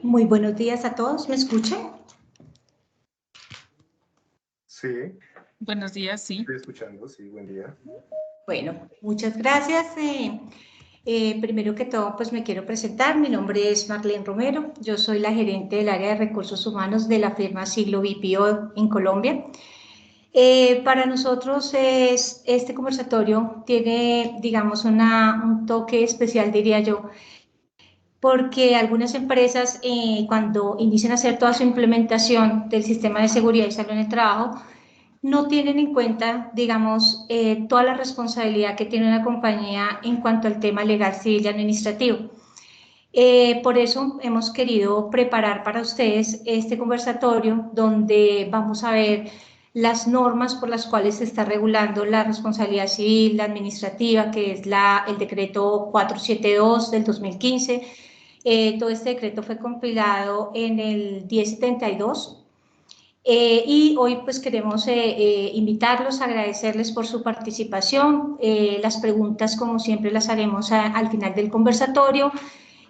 Muy buenos días a todos, ¿me escuchan? Sí. Buenos días, sí. Estoy escuchando, sí, buen día. Bueno, muchas gracias. Primero que todo, pues me quiero presentar. Mi nombre es Marlene Romero. Yo soy la gerente del área de recursos humanos de la firma Siglo BPO en Colombia. Para nosotros este conversatorio tiene, digamos, un toque especial, diría yo, porque algunas empresas cuando inician a hacer toda su implementación del sistema de seguridad y salud en el trabajo, no tienen en cuenta, digamos, toda la responsabilidad que tiene una compañía en cuanto al tema legal, civil y administrativo. Por eso hemos querido preparar para ustedes este conversatorio donde vamos a ver las normas por las cuales se está regulando la responsabilidad civil, la administrativa, que es el decreto 472 del 2015. Todo este decreto fue compilado en el 1072. Y hoy pues queremos invitarlos, agradecerles por su participación. Las preguntas, como siempre, las haremos al final del conversatorio.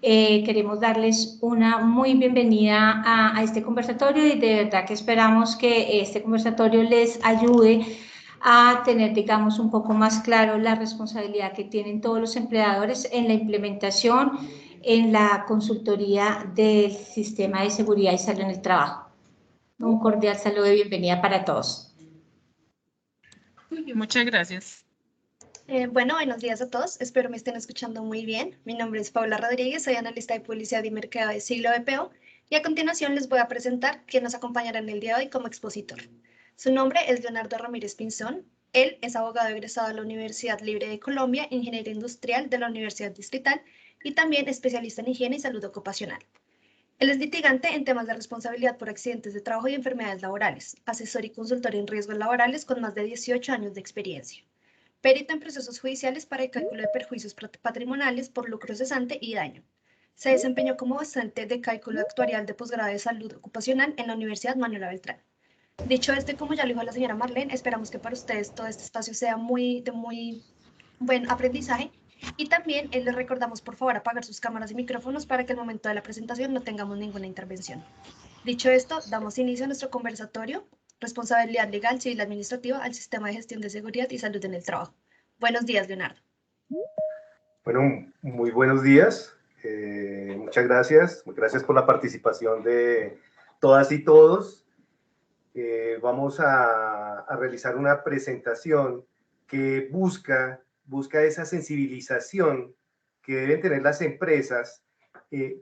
Queremos darles una muy bienvenida a este conversatorio y de verdad que esperamos que este conversatorio les ayude a tener, digamos, un poco más claro la responsabilidad que tienen todos los empleadores en la implementación, en la consultoría del sistema de seguridad y salud en el trabajo. Un cordial saludo de bienvenida para todos. Muchas gracias. Bueno, buenos días a todos. Espero me estén escuchando muy bien. Mi nombre es Paula Rodríguez, soy analista de publicidad y mercado de Siglo BPO y a continuación les voy a presentar quién nos acompañará en el día de hoy como expositor. Su nombre es Leonardo Ramírez Pinzón. Él es abogado egresado de la Universidad Libre de Colombia, ingeniero industrial de la Universidad Distrital y también especialista en higiene y salud ocupacional. Él es litigante en temas de responsabilidad por accidentes de trabajo y enfermedades laborales, asesor y consultor en riesgos laborales con más de 18 años de experiencia. Perito en procesos judiciales para el cálculo de perjuicios patrimoniales por lucro cesante y daño. Se desempeñó como docente de cálculo actuarial de posgrado de salud ocupacional en la Universidad Manuela Beltrán. Dicho esto, y como ya lo dijo la señora Marlene, esperamos que para ustedes todo este espacio sea de muy buen aprendizaje. Y también les recordamos, por favor, apagar sus cámaras y micrófonos para que al momento de la presentación no tengamos ninguna intervención. Dicho esto, damos inicio a nuestro conversatorio, Responsabilidad Legal, Civil y Administrativa al Sistema de Gestión de Seguridad y Salud en el Trabajo. Buenos días, Leonardo. Bueno, muy buenos días. Muchas gracias. Gracias por la participación de todas y todos. Vamos a realizar una presentación que busca esa sensibilización que deben tener las empresas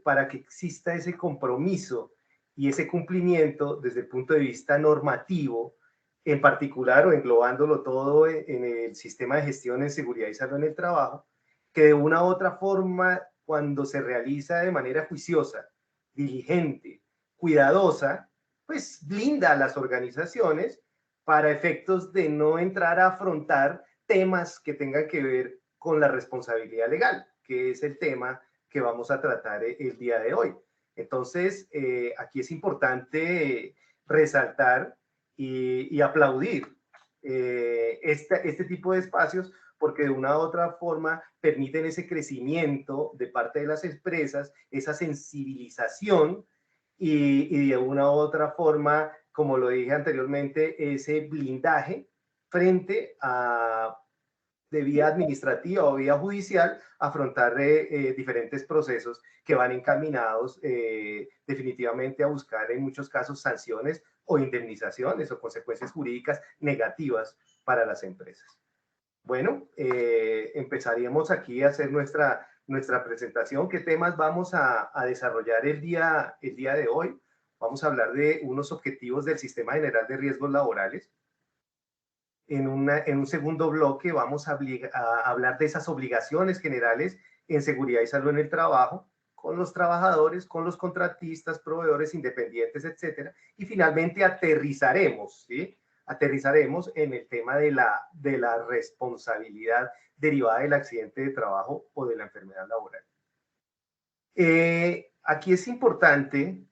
para que exista ese compromiso y ese cumplimiento desde el punto de vista normativo, en particular o englobándolo todo en el sistema de gestión en seguridad y salud en el trabajo, que de una u otra forma, cuando se realiza de manera juiciosa, diligente, cuidadosa, pues blinda a las organizaciones para efectos de no entrar a afrontar temas que tengan que ver con la responsabilidad legal, que es el tema que vamos a tratar el día de hoy. Entonces, aquí es importante resaltar y aplaudir este tipo de espacios porque de una u otra forma permiten ese crecimiento de parte de las empresas, esa sensibilización y de una u otra forma, como lo dije anteriormente, ese blindaje frente a de vía administrativa o vía judicial, afrontar diferentes procesos que van encaminados definitivamente a buscar en muchos casos sanciones o indemnizaciones o consecuencias jurídicas negativas para las empresas. Bueno, empezaríamos aquí a hacer nuestra presentación. ¿Qué temas vamos a desarrollar el día de hoy? Vamos a hablar de unos objetivos del Sistema General de Riesgos Laborales. En un segundo bloque vamos a hablar de esas obligaciones generales en seguridad y salud en el trabajo, con los trabajadores, con los contratistas, proveedores independientes, etcétera. Y finalmente aterrizaremos, ¿sí? Aterrizaremos en el tema de la responsabilidad derivada del accidente de trabajo o de la enfermedad laboral. Aquí es importante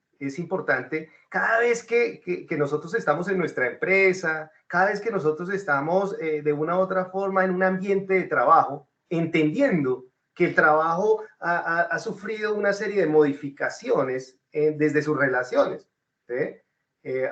cada vez que nosotros estamos en nuestra empresa, cada vez que nosotros estamos de una u otra forma en un ambiente de trabajo, entendiendo que el trabajo ha sufrido una serie de modificaciones desde sus relaciones, ¿sí?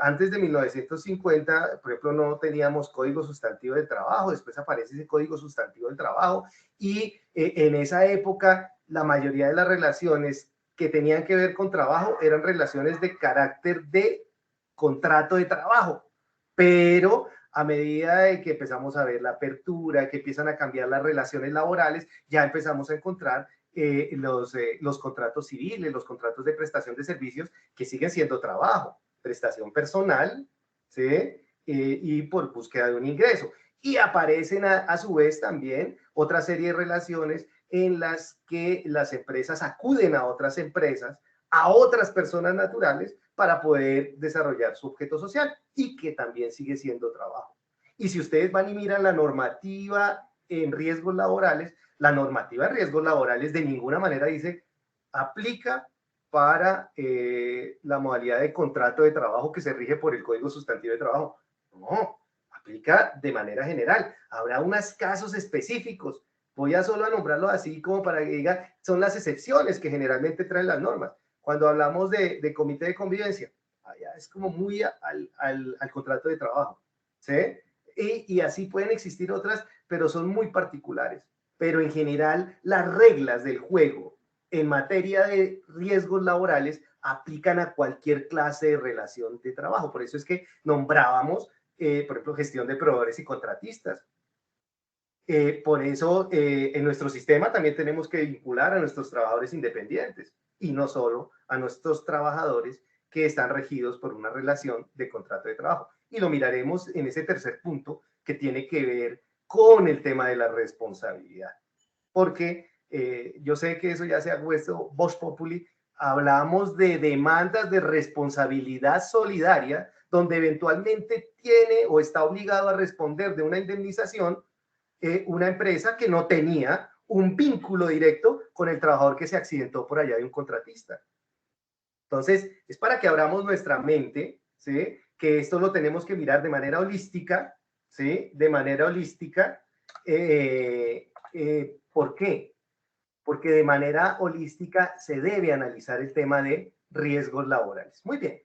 Antes de 1950, por ejemplo, no teníamos código sustantivo del trabajo, después aparece ese código sustantivo del trabajo y en esa época la mayoría de las relaciones que tenían que ver con trabajo eran relaciones de carácter de contrato de trabajo, pero a medida de que empezamos a ver la apertura, que empiezan a cambiar las relaciones laborales, ya empezamos a encontrar los contratos civiles, los contratos de prestación de servicios que siguen siendo trabajo, prestación personal, ¿sí? Y por búsqueda de un ingreso. Y aparecen a su vez también otra serie de relaciones en las que las empresas acuden a otras empresas, a otras personas naturales para poder desarrollar su objeto social y que también sigue siendo trabajo. Y si ustedes van y miran la normativa en riesgos laborales, la normativa de riesgos laborales de ninguna manera dice aplica para la modalidad de contrato de trabajo que se rige por el Código Sustantivo de Trabajo. No, aplica de manera general. Habrá unos casos específicos. Voy a solo a nombrarlo así como para que diga, son las excepciones que generalmente traen las normas. Cuando hablamos de comité de convivencia, allá es como muy al contrato de trabajo, ¿sí? Y así pueden existir otras, pero son muy particulares. Pero en general, las reglas del juego en materia de riesgos laborales aplican a cualquier clase de relación de trabajo. Por eso es que nombrábamos, por ejemplo, gestión de proveedores y contratistas. Por eso en nuestro sistema también tenemos que vincular a nuestros trabajadores independientes y no solo a nuestros trabajadores que están regidos por una relación de contrato de trabajo. Y lo miraremos en ese tercer punto que tiene que ver con el tema de la responsabilidad. Porque yo sé que eso ya se ha puesto Vox Populi, hablamos de demandas de responsabilidad solidaria, donde eventualmente tiene o está obligado a responder de una indemnización una empresa que no tenía un vínculo directo con el trabajador que se accidentó por allá de un contratista. Entonces, es para que abramos nuestra mente, ¿sí? Que esto lo tenemos que mirar de manera holística, ¿sí? De manera holística. ¿Por qué? Porque de manera holística se debe analizar el tema de riesgos laborales. Muy bien.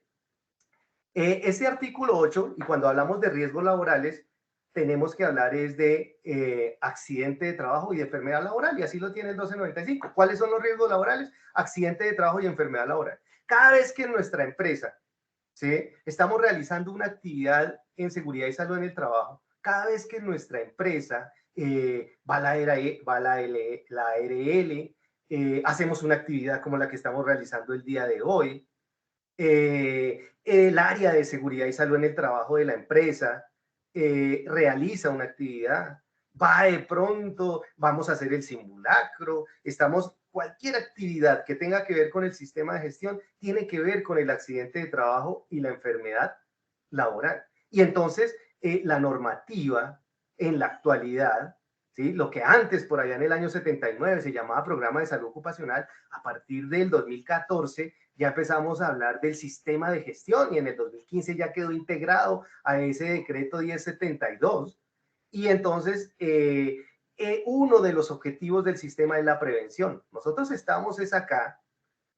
Ese artículo 8, y cuando hablamos de riesgos laborales, tenemos que hablar es de accidente de trabajo y de enfermedad laboral, y así lo tiene el 1295. ¿Cuáles son los riesgos laborales? Accidente de trabajo y enfermedad laboral. Cada vez que en nuestra empresa, ¿sí?, estamos realizando una actividad en seguridad y salud en el trabajo, cada vez que en nuestra empresa va la ARL, hacemos una actividad como la que estamos realizando el día de hoy, el área de seguridad y salud en el trabajo de la empresa realiza una actividad, va de pronto, vamos a hacer el simulacro, cualquier actividad que tenga que ver con el sistema de gestión tiene que ver con el accidente de trabajo y la enfermedad laboral. Y entonces la normativa en la actualidad, ¿sí?, lo que antes por allá en el año 79 se llamaba Programa de Salud Ocupacional, a partir del 2014 ya empezamos a hablar del sistema de gestión y en el 2015 ya quedó integrado a ese decreto 1072. Y entonces uno de los objetivos del sistema es la prevención. Nosotros estamos acá,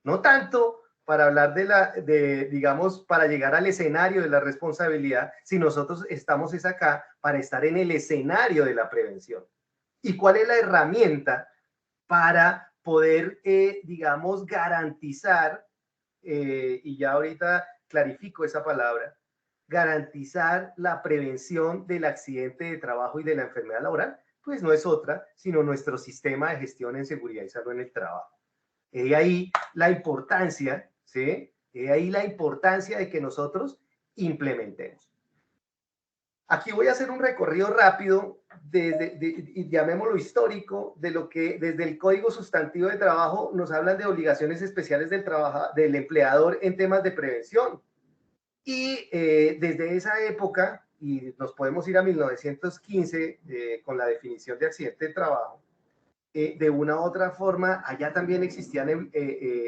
no tanto para hablar digamos, para llegar al escenario de la responsabilidad, si nosotros estamos acá para estar en el escenario de la prevención. ¿Y cuál es la herramienta para poder, digamos, garantizar, y ya ahorita clarifico esa palabra, garantizar la prevención del accidente de trabajo y de la enfermedad laboral? Pues no es otra, sino nuestro sistema de gestión en seguridad y salud en el trabajo. Ahí la importancia, ¿sí? Ahí la importancia de que nosotros implementemos. Aquí voy a hacer un recorrido rápido, llamémoslo histórico, de lo que desde el Código Sustantivo de Trabajo nos hablan de obligaciones especiales del empleador en temas de prevención. Y desde esa época, y nos podemos ir a 1915 con la definición de accidente de trabajo, de una u otra forma, allá también existían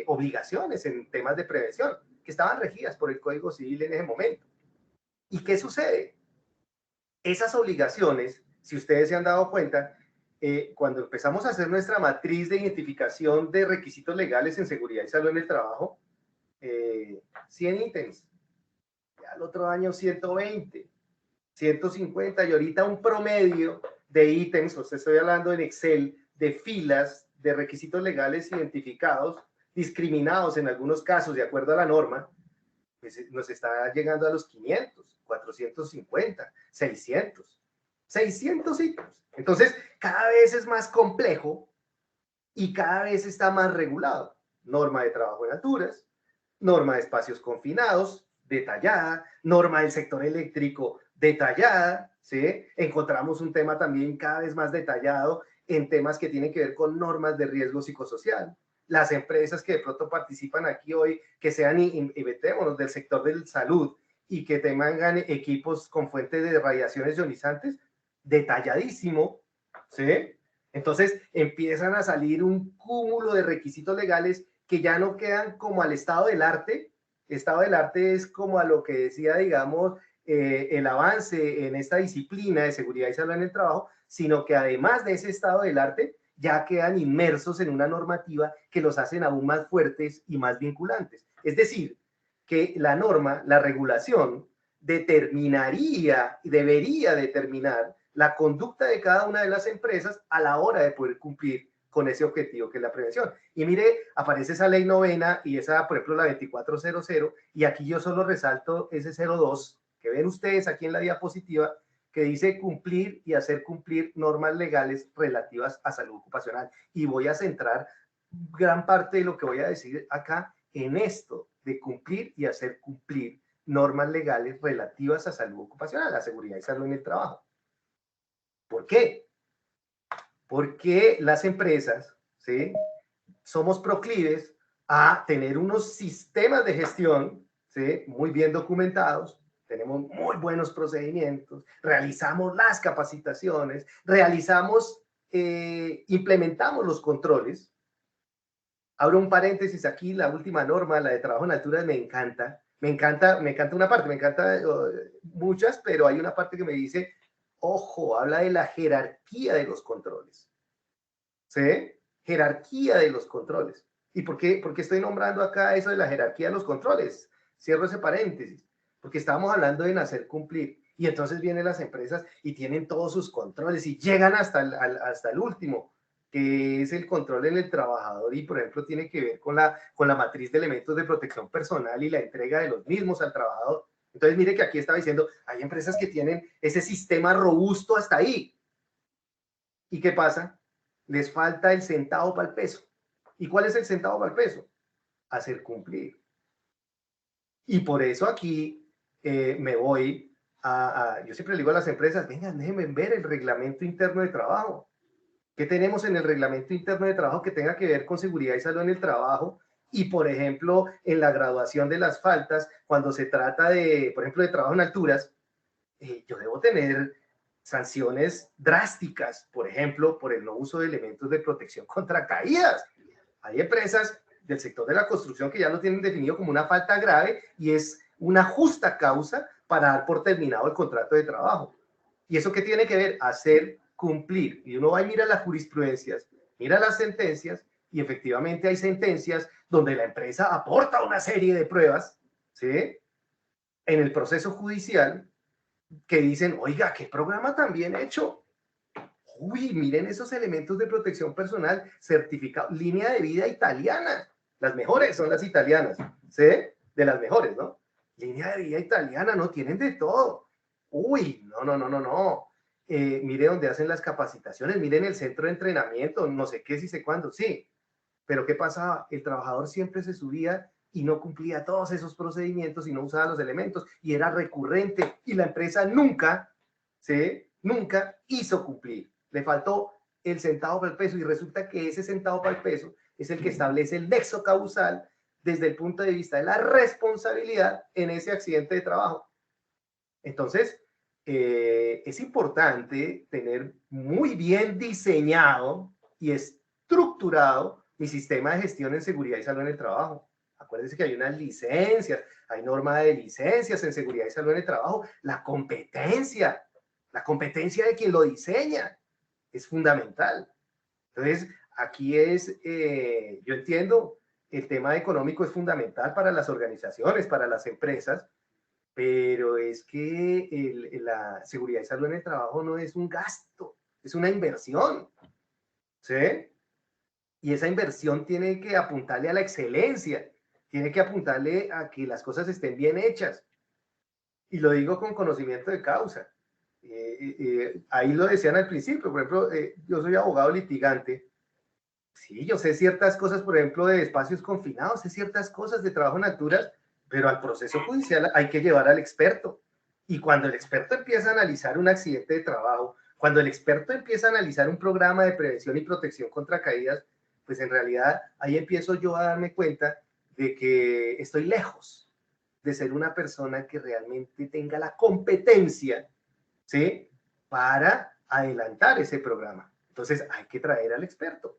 obligaciones en temas de prevención que estaban regidas por el Código Civil en ese momento. ¿Y qué sucede? Esas obligaciones, si ustedes se han dado cuenta, cuando empezamos a hacer nuestra matriz de identificación de requisitos legales en seguridad y salud en el trabajo, 100 ítems, ya el otro año 120, 150 y ahorita un promedio de ítems, o sea, estoy hablando en Excel, de filas de requisitos legales identificados, discriminados en algunos casos de acuerdo a la norma, pues nos está llegando a los 500, 450, 600 ítems. Entonces, cada vez es más complejo y cada vez está más regulado. Norma de trabajo en alturas, norma de espacios confinados, detallada, norma del sector eléctrico, detallada, ¿sí? Encontramos un tema también cada vez más detallado en temas que tienen que ver con normas de riesgo psicosocial. Las empresas que de pronto participan aquí hoy, que sean, metémonos, del sector de salud y que tengan equipos con fuentes de radiaciones ionizantes, detalladísimo, ¿sí? Entonces empiezan a salir un cúmulo de requisitos legales que ya no quedan como al estado del arte. Estado del arte es como a lo que decía, digamos, el avance en esta disciplina de seguridad y salud en el trabajo, sino que además de ese estado del arte, ya quedan inmersos en una normativa que los hacen aún más fuertes y más vinculantes. Es decir, que la norma, la regulación, determinaría, debería determinar la conducta de cada una de las empresas a la hora de poder cumplir con ese objetivo que es la prevención. Y mire, aparece esa ley novena y esa, por ejemplo, la 2400, y aquí yo solo resalto ese 02, que ven ustedes aquí en la diapositiva, que dice cumplir y hacer cumplir normas legales relativas a salud ocupacional. Y voy a centrar gran parte de lo que voy a decir acá en esto de cumplir y hacer cumplir normas legales relativas a salud ocupacional, a seguridad y salud en el trabajo. ¿Por qué? Porque las empresas, ¿sí?, somos proclives a tener unos sistemas de gestión, ¿sí?, muy bien documentados, tenemos muy buenos procedimientos, realizamos las capacitaciones, implementamos los controles. Abro un paréntesis aquí, la última norma, la de trabajo en alturas, me encanta una parte, me encanta muchas, pero hay una parte que me dice, ojo, habla de la jerarquía de los controles, ¿sí? Jerarquía de los controles. ¿Y por qué estoy nombrando acá eso de la jerarquía de los controles? Cierro ese paréntesis, porque estábamos hablando de hacer cumplir, y entonces vienen las empresas y tienen todos sus controles y llegan hasta el último, que es el control en el trabajador, y por ejemplo tiene que ver con la matriz de elementos de protección personal y la entrega de los mismos al trabajador. Entonces mire que aquí estaba diciendo, hay empresas que tienen ese sistema robusto hasta ahí. ¿Y qué pasa? Les falta el centavo para el peso. ¿Y cuál es el centavo para el peso? Hacer cumplir. Y por eso aquí me voy yo siempre le digo a las empresas, vengan, déjenme ver el reglamento interno de trabajo. ¿Qué tenemos en el reglamento interno de trabajo que tenga que ver con seguridad y salud en el trabajo? Y, por ejemplo, en la graduación de las faltas, cuando se trata de, por ejemplo, de trabajo en alturas, yo debo tener sanciones drásticas, por ejemplo, por el no uso de elementos de protección contra caídas. Hay empresas del sector de la construcción que ya lo tienen definido como una falta grave y es una justa causa para dar por terminado el contrato de trabajo. ¿Y eso qué tiene que ver? Hacer cumplir. Y uno va y mira las jurisprudencias, mira las sentencias, y efectivamente hay sentencias donde la empresa aporta una serie de pruebas, ¿sí?, en el proceso judicial, que dicen, oiga, qué programa tan bien hecho. Uy, miren esos elementos de protección personal, certificado, línea de vida italiana. Las mejores son las italianas, ¿sí? De las mejores, ¿no? Línea de vida italiana, no tienen de todo. Uy, no. Mire dónde hacen las capacitaciones, miren el centro de entrenamiento, no sé qué, si sé cuándo, sí. Pero ¿qué pasaba? El trabajador siempre se subía y no cumplía todos esos procedimientos y no usaba los elementos y era recurrente y la empresa nunca, ¿sí?, nunca hizo cumplir. Le faltó el centavo para el peso y resulta que ese centavo para el peso es el que establece el nexo causal desde el punto de vista de la responsabilidad en ese accidente de trabajo. Entonces, es importante tener muy bien diseñado y estructurado mi sistema de gestión en seguridad y salud en el trabajo. Acuérdense que hay unas licencias, hay norma de licencias en seguridad y salud en el trabajo, la competencia de quien lo diseña. es fundamental. Entonces, aquí yo entiendo, el tema económico es fundamental para las organizaciones, para las empresas, pero es que la seguridad y salud en el trabajo no es un gasto, es una inversión, ¿sí? Y esa inversión tiene que apuntarle a la excelencia, tiene que apuntarle a que las cosas estén bien hechas. Y lo digo con conocimiento de causa. Ahí lo decían al principio, por ejemplo, yo soy abogado litigante. Sí, yo sé ciertas cosas, por ejemplo, de espacios confinados, sé ciertas cosas de trabajo en alturas, pero al proceso judicial hay que llevar al experto. Y cuando el experto empieza a analizar un accidente de trabajo, cuando el experto empieza a analizar un programa de prevención y protección contra caídas, pues en realidad ahí empiezo yo a darme cuenta de que estoy lejos de ser una persona que realmente tenga la competencia, ¿sí?, para adelantar ese programa. Entonces hay que traer al experto,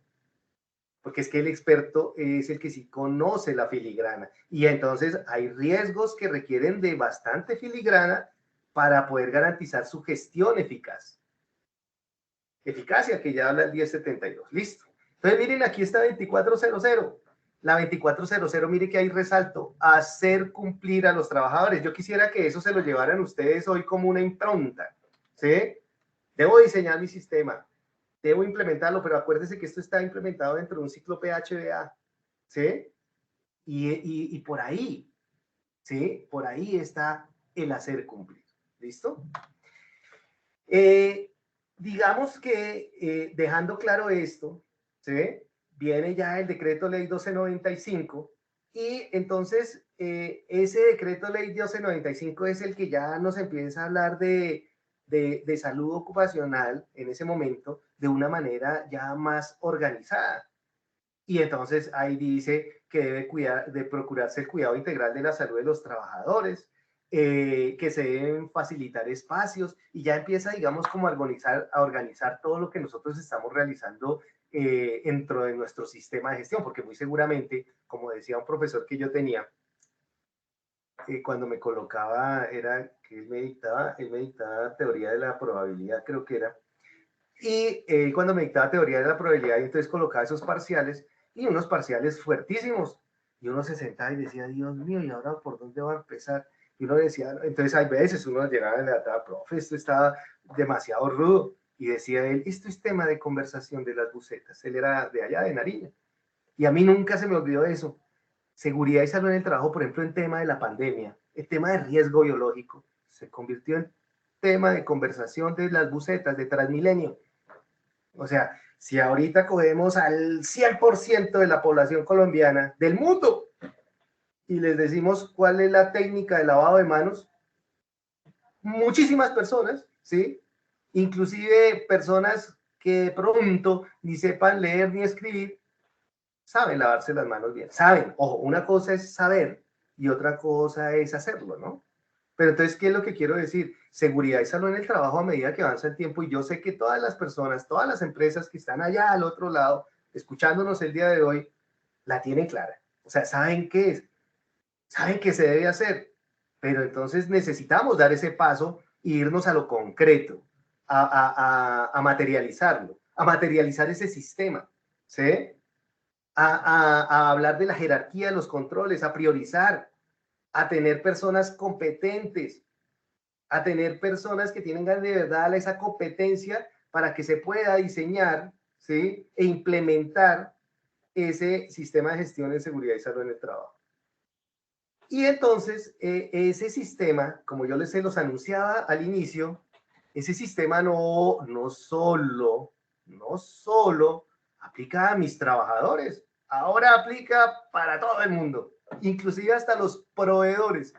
porque es que el experto es el que sí conoce la filigrana, y entonces hay riesgos que requieren de bastante filigrana para poder garantizar su gestión eficaz. Eficacia, que ya habla el 1072. Listo. Entonces miren, aquí está 2400. La 2400, mire que hay resalto: hacer cumplir a los trabajadores. Yo quisiera que eso se lo llevaran ustedes hoy como una impronta, ¿sí? Debo diseñar mi sistema, debo implementarlo, pero acuérdense que esto está implementado dentro de un ciclo PHBA, ¿sí? Y por ahí, ¿sí? Por ahí está el hacer cumplir. ¿Listo? Digamos que dejando claro esto, ¿sí?, viene ya el decreto ley 1295, y entonces ese decreto ley 1295 es el que ya nos empieza a hablar de salud ocupacional en ese momento de una manera ya más organizada. Y entonces ahí dice que debe procurarse el cuidado integral de la salud de los trabajadores, que se deben facilitar espacios, y ya empieza, digamos, como a organizar todo lo que nosotros estamos realizando dentro de nuestro sistema de gestión, porque muy seguramente, como decía un profesor que yo tenía, cuando me colocaba, era que él me dictaba teoría de la probabilidad, creo que era, y cuando me dictaba teoría de la probabilidad, y entonces colocaba esos parciales, y unos parciales fuertísimos, y uno se sentaba y decía, Dios mío, ¿y ahora por dónde va a empezar? Y uno decía, entonces hay veces uno llegaba y le databa, profe, esto estaba demasiado rudo, y decía él, esto es tema de conversación de las bucetas. Él era de allá, de Nariño, y a mí nunca se me olvidó eso. Seguridad y salud en el trabajo, por ejemplo, en tema de la pandemia, el tema de riesgo biológico, se convirtió en tema de conversación de las bucetas de Transmilenio. O sea, si ahorita cogemos al 100% de la población colombiana del mundo y les decimos cuál es la técnica de lavado de manos, muchísimas personas, ¿sí?, inclusive personas que de pronto ni sepan leer ni escribir, saben lavarse las manos bien. Saben, ojo, una cosa es saber y otra cosa es hacerlo, ¿no? Pero entonces, ¿qué es lo que quiero decir? Seguridad y salud en el trabajo a medida que avanza el tiempo, y yo sé que todas las personas, todas las empresas que están allá al otro lado, escuchándonos el día de hoy, la tienen clara. O sea, saben qué es, saben qué se debe hacer, pero entonces necesitamos dar ese paso e irnos a lo concreto, a materializarlo, a materializar ese sistema, ¿sí? A hablar de la jerarquía de los controles, a priorizar, a tener personas competentes, a tener personas que tienen de verdad esa competencia para que se pueda diseñar, ¿sí?, e implementar ese sistema de gestión de seguridad y salud en el trabajo. Y entonces, ese sistema, como yo les los anunciaba al inicio, ese sistema no solo aplica a mis trabajadores, ahora aplica para todo el mundo, inclusive hasta los proveedores.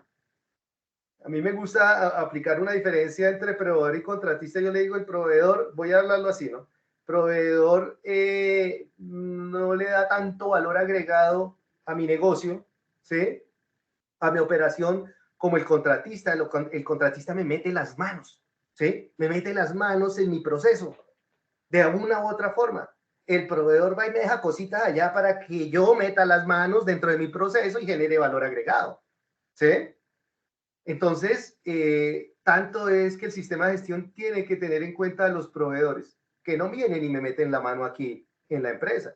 A mí me gusta aplicar una diferencia entre proveedor y contratista. Yo le digo, el proveedor, voy a hablarlo así, ¿no? Proveedor no le da tanto valor agregado a mi negocio, ¿sí?, a mi operación, como el contratista. El contratista me mete las manos, ¿sí? Me mete las manos en mi proceso, de una u otra forma. El proveedor va y me deja cositas allá para que yo meta las manos dentro de mi proceso y genere valor agregado, ¿sí? Entonces, tanto es que el sistema de gestión tiene que tener en cuenta a los proveedores, ¿ok? que no vienen y me meten la mano aquí en la empresa.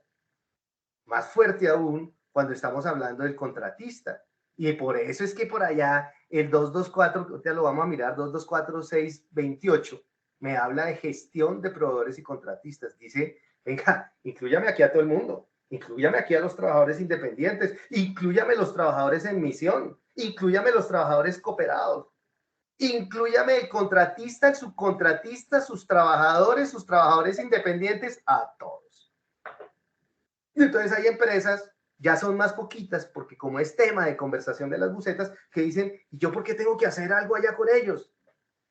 Más fuerte aún cuando estamos hablando del contratista. Y por eso es que por allá el 224, ya lo vamos a mirar, 224-628, me habla de gestión de proveedores y contratistas. Dice, venga, inclúyame aquí a todo el mundo, inclúyame aquí a los trabajadores independientes, inclúyame los trabajadores en misión, inclúyame los trabajadores cooperados, inclúyame el contratista, el subcontratista, sus trabajadores independientes, a todos. Y entonces hay empresas, ya son más poquitas, porque como es tema de conversación de las bucetas, que dicen, ¿y yo por qué tengo que hacer algo allá con ellos?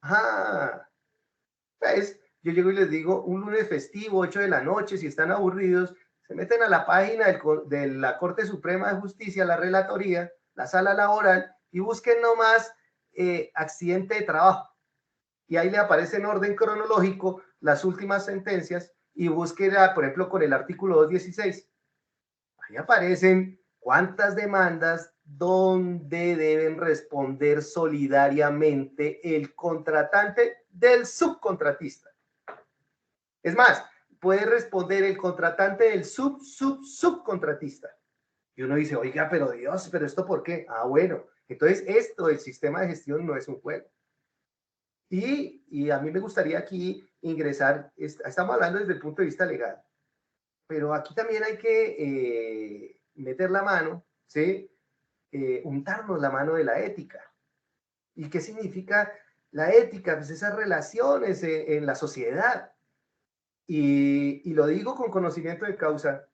Ah, pues yo llego y les digo, un lunes festivo, 8 de la noche, si están aburridos, se meten a la página de la Corte Suprema de Justicia, la relatoría, la sala laboral, y busquen nomás accidente de trabajo. Y ahí le aparece en orden cronológico las últimas sentencias, y búsquela, por ejemplo, con el artículo 216. Ahí aparecen cuántas demandas, dónde deben responder solidariamente el contratante del subcontratista. Es más, puede responder el contratante del subcontratista. Y uno dice, oiga, pero Dios, ¿pero esto por qué? Ah, bueno, entonces esto, el sistema de gestión no es un juego. Y a mí me gustaría aquí ingresar, estamos hablando desde el punto de vista legal, pero aquí también hay que meter la mano, ¿sí? Untarnos la mano de la ética. ¿Y qué significa la ética? Pues esas relaciones en la sociedad. Y lo digo con conocimiento de causa.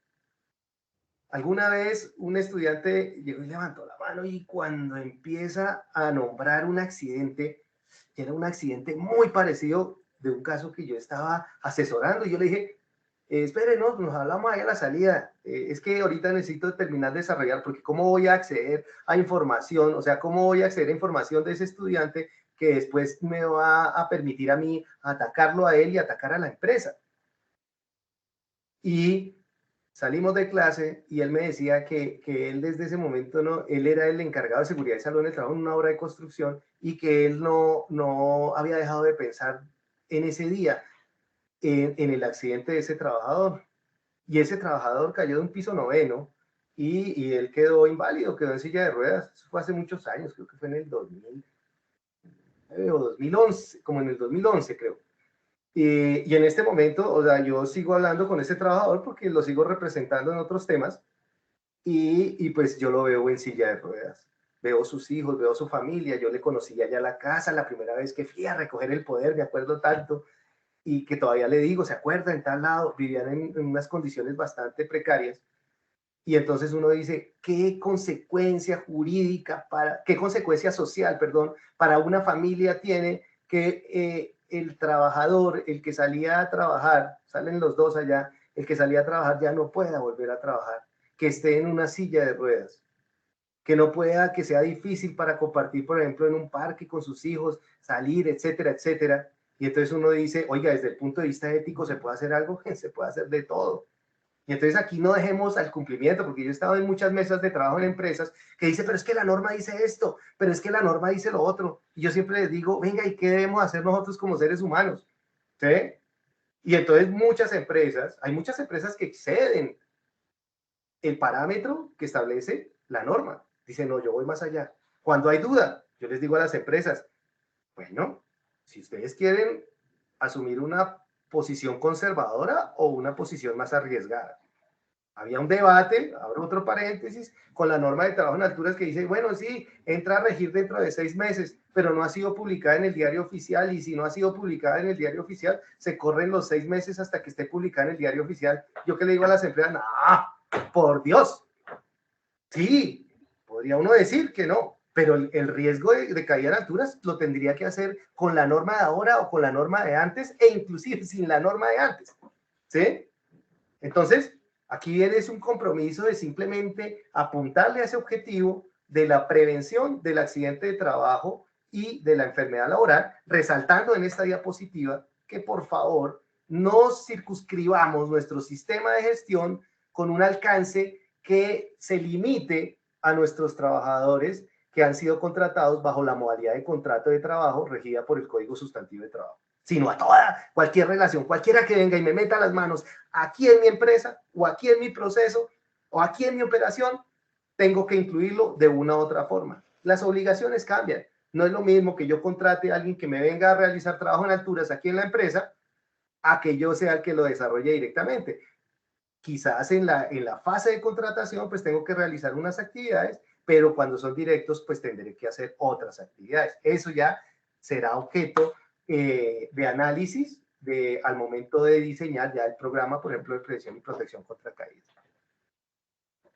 Alguna vez un estudiante llegó y levantó la mano y cuando empieza a nombrar un accidente, era un accidente muy parecido de un caso que yo estaba asesorando, y yo le dije, espere, nos hablamos ahí a la salida, es que ahorita necesito terminar de desarrollar, porque cómo voy a acceder a información, o sea, cómo voy a acceder a información de ese estudiante que después me va a permitir a mí atacarlo a él y atacar a la empresa. Y salimos de clase y él me decía que él desde ese momento, no, él era el encargado de seguridad y salud en el trabajo en una obra de construcción, y que él no había dejado de pensar en ese día en el accidente de ese trabajador. Y ese trabajador cayó de un piso 9º y él quedó inválido, quedó en silla de ruedas. Eso fue hace muchos años, creo que fue en el 2000 o 2011, como en el 2011 creo. Y en este momento, o sea, yo sigo hablando con ese trabajador porque lo sigo representando en otros temas, y pues yo lo veo en silla de ruedas. Veo sus hijos, veo su familia. Yo le conocí allá a la casa la primera vez que fui a recoger el poder, me acuerdo tanto, y que todavía le digo, ¿se acuerda? En tal lado, vivían en unas condiciones bastante precarias. Y entonces uno dice, ¿qué consecuencia jurídica, qué consecuencia social, perdón, para una familia tiene que el trabajador, el que salía a trabajar, salen los dos allá, el que salía a trabajar ya no pueda volver a trabajar, que esté en una silla de ruedas, que no pueda, que sea difícil para compartir, por ejemplo, en un parque con sus hijos, salir, etcétera, etcétera? Y entonces uno dice, oiga, desde el punto de vista ético, ¿se puede hacer algo? Se puede hacer de todo. Y entonces aquí no dejemos al cumplimiento, porque yo he estado en muchas mesas de trabajo en empresas que dice, pero es que la norma dice esto, pero es que la norma dice lo otro. Y yo siempre les digo, venga, ¿y qué debemos hacer nosotros como seres humanos? ¿Sí? Y entonces hay muchas empresas que exceden el parámetro que establece la norma. Dicen, no, yo voy más allá. Cuando hay duda, yo les digo a las empresas, bueno, si ustedes quieren asumir una posición conservadora o una posición más arriesgada. Había un debate, abro otro paréntesis, con la norma de trabajo en alturas que dice, bueno, sí, entra a regir dentro de 6 meses, pero no ha sido publicada en el diario oficial, y si no ha sido publicada en el diario oficial, se corren los 6 meses hasta que esté publicada en el diario oficial. Yo que le digo a las empresas, no, por Dios, sí, podría uno decir que no, pero el riesgo de caída en alturas lo tendría que hacer con la norma de ahora o con la norma de antes, e inclusive sin la norma de antes, ¿sí? Entonces, aquí viene un compromiso de simplemente apuntarle a ese objetivo de la prevención del accidente de trabajo y de la enfermedad laboral, resaltando en esta diapositiva que por favor no circunscribamos nuestro sistema de gestión con un alcance que se limite a nuestros trabajadores que han sido contratados bajo la modalidad de contrato de trabajo regida por el Código Sustantivo de Trabajo. sino a toda, cualquier relación, cualquiera que venga y me meta las manos aquí en mi empresa, o aquí en mi proceso, o aquí en mi operación, tengo que incluirlo de una u otra forma. Las obligaciones cambian. No es lo mismo que yo contrate a alguien que me venga a realizar trabajo en alturas aquí en la empresa, a que yo sea el que lo desarrolle directamente. Quizás en la fase de contratación, pues tengo que realizar unas actividades, pero cuando son directos, pues tendré que hacer otras actividades. Eso ya será objeto de análisis al momento de diseñar ya el programa, por ejemplo, de prevención y protección contra caídas.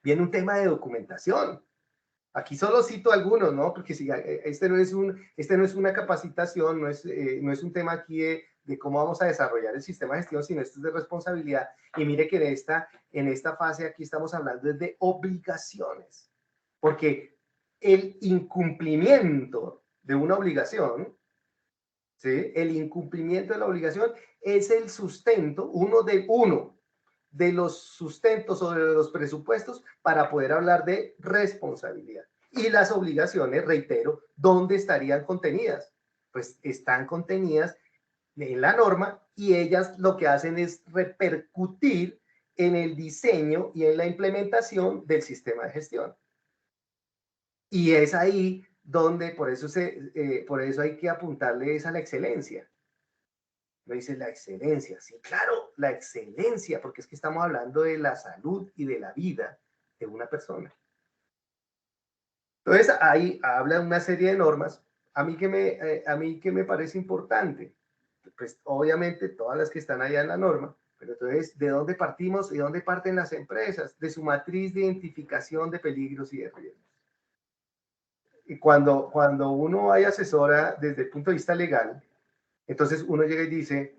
Viene un tema de documentación. Aquí solo cito algunos, ¿no? Porque si, este no es una capacitación, no es un tema aquí de cómo vamos a desarrollar el sistema de gestión, sino esto es de responsabilidad. Y mire que en esta fase aquí estamos hablando de obligaciones, porque el incumplimiento de una obligación, ¿sí? El incumplimiento de la obligación es el sustento, uno de los sustentos o de los presupuestos para poder hablar de responsabilidad. Y las obligaciones, reitero, ¿dónde estarían contenidas? Pues están contenidas en la norma y ellas lo que hacen es repercutir en el diseño y en la implementación del sistema de gestión. Y es ahí donde, por eso hay que apuntarle a la excelencia. Me dice la excelencia, sí, claro, la excelencia, porque es que estamos hablando de la salud y de la vida de una persona. Entonces, ahí habla una serie de normas. A mí que me parece importante, pues obviamente todas las que están allá en la norma, pero entonces, ¿de dónde partimos y dónde parten las empresas? De su matriz de identificación de peligros y de riesgos. Y cuando uno hay asesora desde el punto de vista legal, entonces uno llega y dice,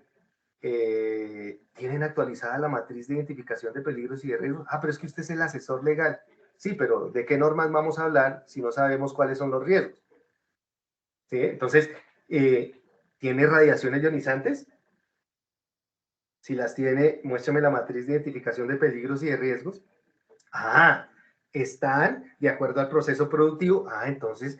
tienen actualizada la matriz de identificación de peligros y de riesgos. Ah, pero es que usted es el asesor legal. Sí, pero ¿de qué normas vamos a hablar si no sabemos cuáles son los riesgos? ¿Sí? Entonces, ¿tiene radiaciones ionizantes? Si las tiene, muéstrame la matriz de identificación de peligros y de riesgos. Ah, están de acuerdo al proceso productivo. Ah, entonces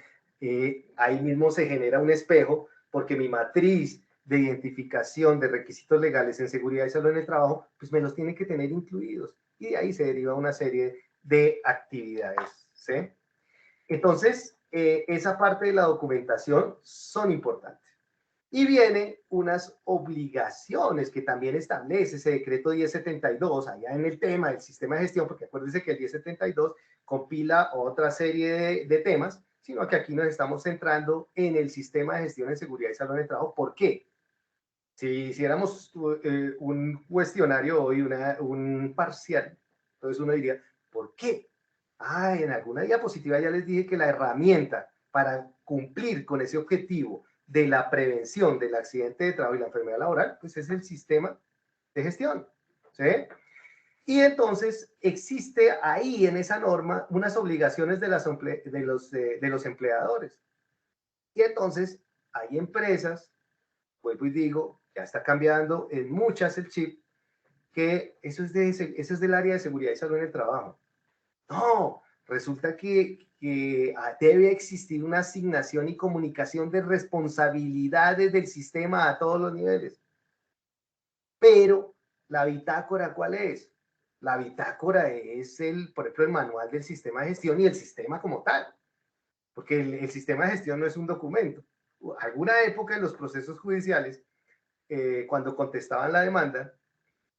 ahí mismo se genera un espejo porque mi matriz de identificación de requisitos legales en seguridad y salud en el trabajo, pues me los tiene que tener incluidos. Y de ahí se deriva una serie de actividades, ¿sí? Entonces, esa parte de la documentación son importantes. Y vienen unas obligaciones que también establece ese decreto 1072, allá en el tema del sistema de gestión, porque acuérdense que el 1072 compila otra serie de temas, sino que aquí nos estamos centrando en el sistema de gestión en seguridad y salud en el trabajo. ¿Por qué? Si hiciéramos un cuestionario hoy, un parcial, entonces uno diría, ¿por qué? Ah, en alguna diapositiva ya les dije que la herramienta para cumplir con ese objetivo de la prevención del accidente de trabajo y la enfermedad laboral, pues es el sistema de gestión, ¿sí? Y entonces existe ahí en esa norma unas obligaciones de los empleadores. Y entonces hay empresas, vuelvo y digo, ya está cambiando en muchas el chip, que eso es del área de seguridad y salud en el trabajo. No, resulta que debe existir una asignación y comunicación de responsabilidades del sistema a todos los niveles. Pero la bitácora, ¿cuál es? La bitácora es por ejemplo, el manual del sistema de gestión y el sistema como tal. Porque el sistema de gestión no es un documento. Alguna época en los procesos judiciales, cuando contestaban la demanda,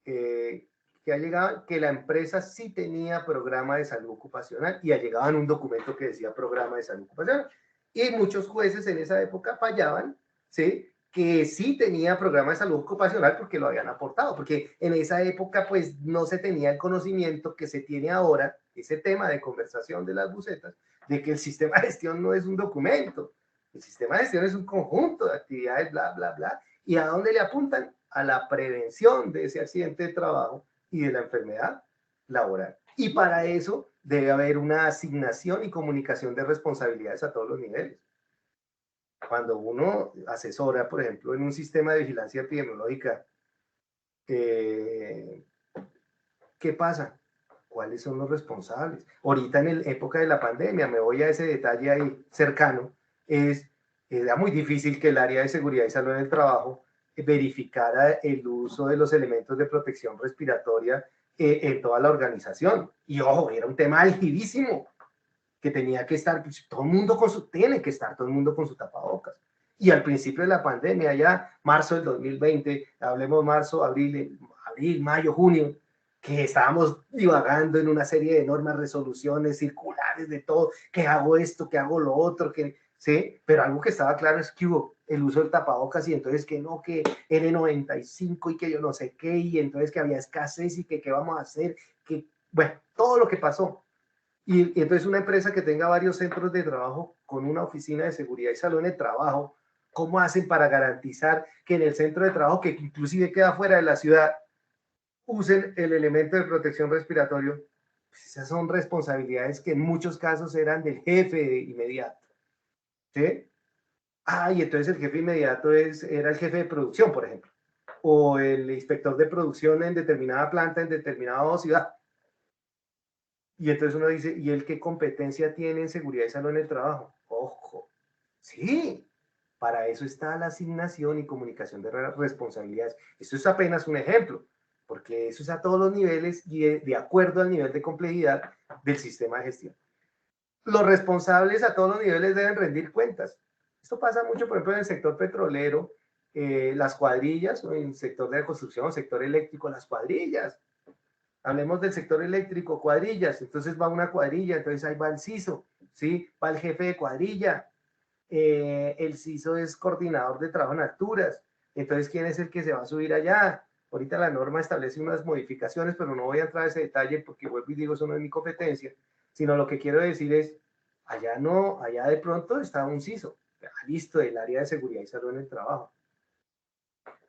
que allegaban que la empresa sí tenía programa de salud ocupacional y allegaban un documento que decía programa de salud ocupacional. Y muchos jueces en esa época fallaban, ¿sí? Que sí tenía programa de salud ocupacional porque lo habían aportado, porque en esa época pues no se tenía el conocimiento que se tiene ahora, ese tema de conversación de las bucetas, de que el sistema de gestión no es un documento, el sistema de gestión es un conjunto de actividades, bla, bla, bla. ¿Y a dónde le apuntan? A la prevención de ese accidente de trabajo y de la enfermedad laboral. Y para eso debe haber una asignación y comunicación de responsabilidades a todos los niveles. Cuando uno asesora, por ejemplo, en un sistema de vigilancia epidemiológica, ¿qué pasa? ¿Cuáles son los responsables? Ahorita en la época de la pandemia, me voy a ese detalle ahí cercano, era muy difícil que el área de seguridad y salud en el trabajo verificara el uso de los elementos de protección respiratoria en toda la organización. Y ojo, era un tema algidísimo, que tenía que estar, pues, todo el mundo tiene que estar todo el mundo con su tapabocas. Y al principio de la pandemia, ya marzo del 2020, hablemos marzo, abril, mayo, junio, que estábamos divagando en una serie de normas, resoluciones, circulares, de todo, que hago esto, que hago lo otro, que, ¿sí? Pero algo que estaba claro es que hubo el uso del tapabocas y entonces que no, que N95 y que yo no sé qué, y entonces que había escasez y que qué vamos a hacer, que, bueno, todo lo que pasó. Y entonces una empresa que tenga varios centros de trabajo con una oficina de seguridad y salón de trabajo, ¿cómo hacen para garantizar que en el centro de trabajo, que inclusive queda fuera de la ciudad, usen el elemento de protección respiratorio? Pues esas son responsabilidades que en muchos casos eran del jefe inmediato. ¿Sí? Y entonces el jefe inmediato era el jefe de producción, por ejemplo, o el inspector de producción en determinada planta, en determinada ciudad. Y entonces uno dice, ¿y él qué competencia tiene en seguridad y salud en el trabajo? Ojo, sí, para eso está la asignación y comunicación de responsabilidades. Esto es apenas un ejemplo, porque eso es a todos los niveles y de acuerdo al nivel de complejidad del sistema de gestión. Los responsables a todos los niveles deben rendir cuentas. Esto pasa mucho, por ejemplo, en el sector petrolero, las cuadrillas, o en el sector de la construcción, sector eléctrico, las cuadrillas. Hablemos del sector eléctrico, cuadrillas, entonces va una cuadrilla, entonces ahí va el CISO, ¿sí? Va el jefe de cuadrilla, el CISO es coordinador de trabajo en alturas, entonces ¿quién es el que se va a subir allá? Ahorita la norma establece unas modificaciones, pero no voy a entrar a ese detalle porque vuelvo y digo, eso no es mi competencia, sino lo que quiero decir es, allá no, allá de pronto está un CISO, listo, del área de seguridad y salud en el trabajo.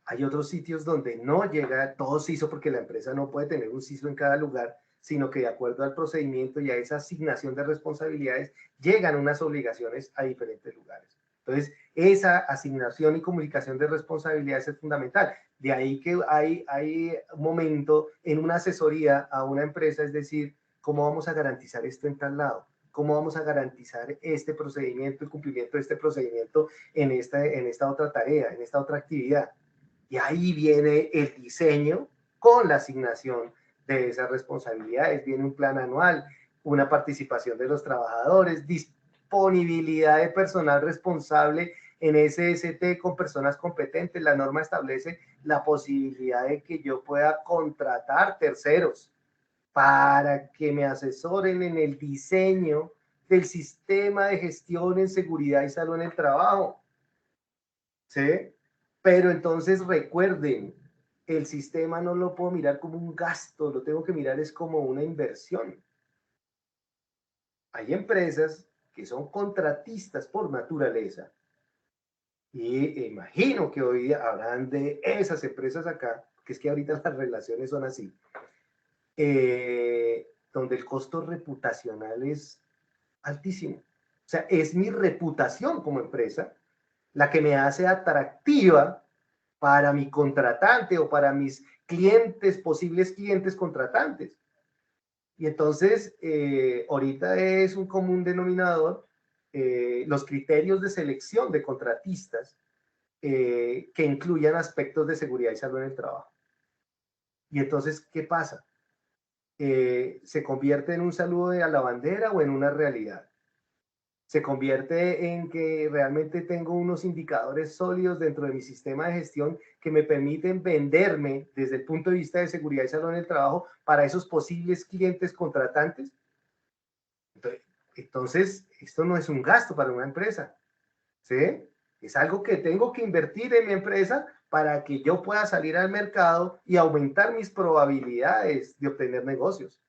Hay otros sitios donde no llega todo CISO porque la empresa no puede tener un CISO en cada lugar, sino que de acuerdo al procedimiento y a esa asignación de responsabilidades llegan unas obligaciones a diferentes lugares. Entonces, esa asignación y comunicación de responsabilidades es fundamental. De ahí que hay un momento en una asesoría a una empresa, es decir, ¿cómo vamos a garantizar esto en tal lado? ¿Cómo vamos a garantizar este procedimiento, el cumplimiento de este procedimiento en esta otra tarea, en esta otra actividad? Y ahí viene el diseño con la asignación de esas responsabilidades. Viene un plan anual, una participación de los trabajadores, disponibilidad de personal responsable en SST con personas competentes. La norma establece la posibilidad de que yo pueda contratar terceros para que me asesoren en el diseño del sistema de gestión en seguridad y salud en el trabajo. ¿Sí? Pero entonces recuerden, el sistema no lo puedo mirar como un gasto, lo tengo que mirar es como una inversión. Hay empresas que son contratistas por naturaleza y imagino que hoy habrán de esas empresas acá, que es que ahorita las relaciones son así, donde el costo reputacional es altísimo. O sea, es mi reputación como empresa la que me hace atractiva para mi contratante o para mis clientes, posibles clientes contratantes. Y entonces, ahorita es un común denominador los criterios de selección de contratistas que incluyan aspectos de seguridad y salud en el trabajo. Y entonces, ¿qué pasa? Se convierte en un saludo a la bandera o en una realidad. Se convierte en que realmente tengo unos indicadores sólidos dentro de mi sistema de gestión que me permiten venderme desde el punto de vista de seguridad y salud en el trabajo para esos posibles clientes contratantes. Entonces, esto no es un gasto para una empresa, ¿sí? Es algo que tengo que invertir en mi empresa para que yo pueda salir al mercado y aumentar mis probabilidades de obtener negocios.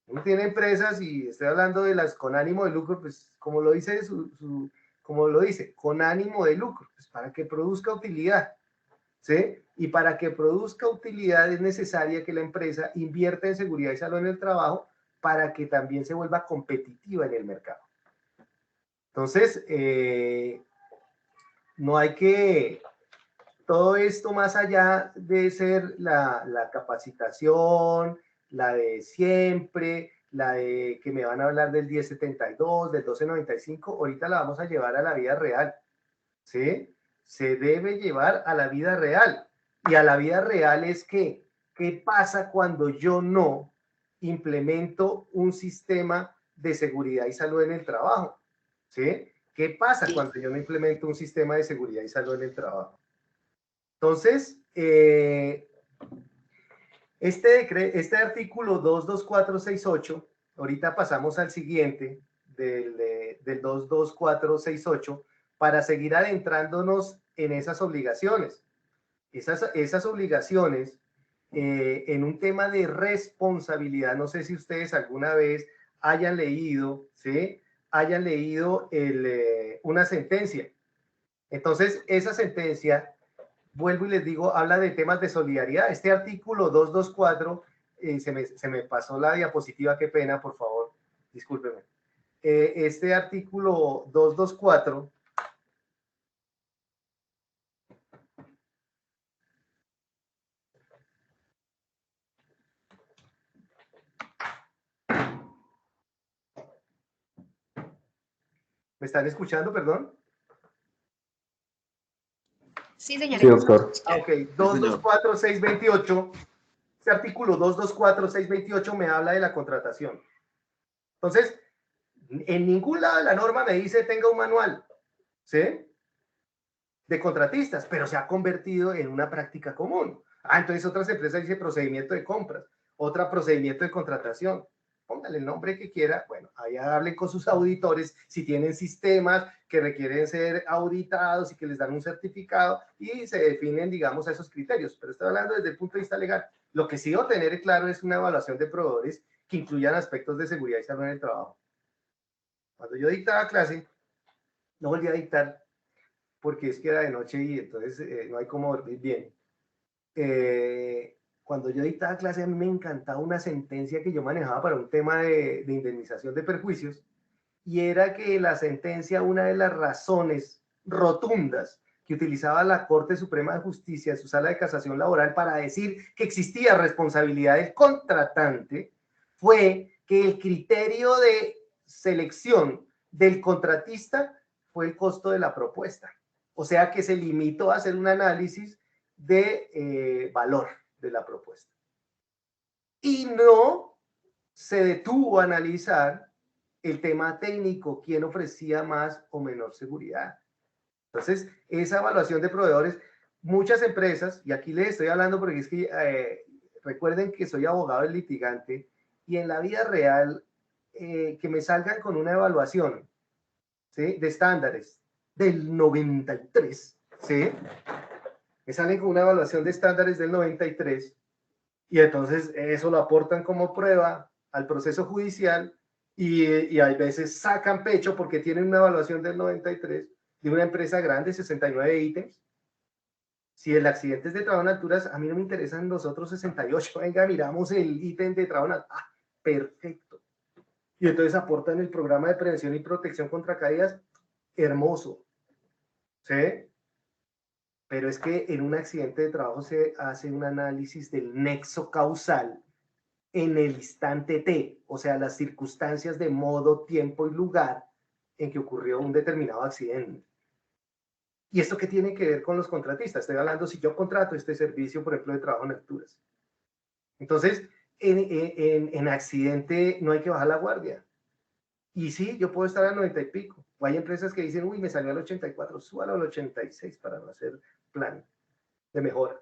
Uno tiene empresas y estoy hablando de las con ánimo de lucro, pues como lo dice, como lo dice, con ánimo de lucro, pues para que produzca utilidad, ¿sí? Y para que produzca utilidad es necesaria que la empresa invierta en seguridad y salud en el trabajo para que también se vuelva competitiva en el mercado. Entonces, no hay que, todo esto más allá de ser la capacitación, la de siempre, la de que me van a hablar del 1072, del 1295, ahorita la vamos a llevar a la vida real, ¿sí? se debe llevar a la vida real. Y a la vida real es que, ¿qué pasa cuando yo no implemento un sistema de seguridad y salud en el trabajo? ¿Sí? ¿Qué pasa cuando yo no implemento un sistema de seguridad y salud en el trabajo? Entonces, este artículo 22468, ahorita pasamos al siguiente, del 22468, para seguir adentrándonos en esas obligaciones. Esas obligaciones, en un tema de responsabilidad, no sé si ustedes alguna vez hayan leído, ¿sí? Hayan leído una sentencia. Entonces, esa sentencia, vuelvo y les digo, habla de temas de solidaridad. Este artículo 224, se me pasó la diapositiva, qué pena, por favor, discúlpenme. Este artículo 224, ¿me están escuchando, perdón? Sí, señor. Sí, doctor. Ok, 224-628. Este artículo 224-628 me habla de la contratación. Entonces, en ningún lado de la norma me dice tenga un manual, ¿sí? De contratistas, pero se ha convertido en una práctica común. Entonces otras empresas dicen procedimiento de compras, otra procedimiento de contratación. Póngale el nombre que quiera. Bueno, ahí hablen con sus auditores si tienen sistemas que requieren ser auditados y que les dan un certificado y se definen, digamos, esos criterios. Pero estoy hablando desde el punto de vista legal. Lo que sí debo tener claro es una evaluación de proveedores que incluyan aspectos de seguridad y salud en el trabajo. Cuando yo dictaba clase, no volví a dictar porque es que era de noche y entonces no hay cómo dormir bien. Cuando yo dictaba clase, a mí me encantaba una sentencia que yo manejaba para un tema de indemnización de perjuicios, y era que la sentencia, una de las razones rotundas que utilizaba la Corte Suprema de Justicia en su sala de casación laboral para decir que existía responsabilidad del contratante, fue que el criterio de selección del contratista fue el costo de la propuesta. O sea que se limitó a hacer un análisis de valor de la propuesta. Y no se detuvo a analizar el tema técnico, quién ofrecía más o menor seguridad. Entonces, esa evaluación de proveedores, muchas empresas, y aquí les estoy hablando porque es que recuerden que soy abogado del litigante, y en la vida real, que me salgan con una evaluación, ¿sí?, de estándares del 93, ¿sí? Me salen con una evaluación de estándares del 93 y entonces eso lo aportan como prueba al proceso judicial y hay veces sacan pecho porque tienen una evaluación del 93 de una empresa grande, 69 ítems. Si el accidente es de trabajo en alturas, a mí no me interesan los otros 68. Venga, miramos el ítem de trabajo en alturas. Perfecto. Y entonces aportan el programa de prevención y protección contra caídas. Hermoso. ¿Sí? Pero es que en un accidente de trabajo se hace un análisis del nexo causal en el instante T, o sea, las circunstancias de modo, tiempo y lugar en que ocurrió un determinado accidente. ¿Y esto qué tiene que ver con los contratistas? Estoy hablando si yo contrato este servicio, por ejemplo, de trabajo en alturas. Entonces, en accidente no hay que bajar la guardia. Y sí, yo puedo estar al 90 y pico. O hay empresas que dicen, uy, me salió al 84, súbalo al 86 para no hacer plan de mejora.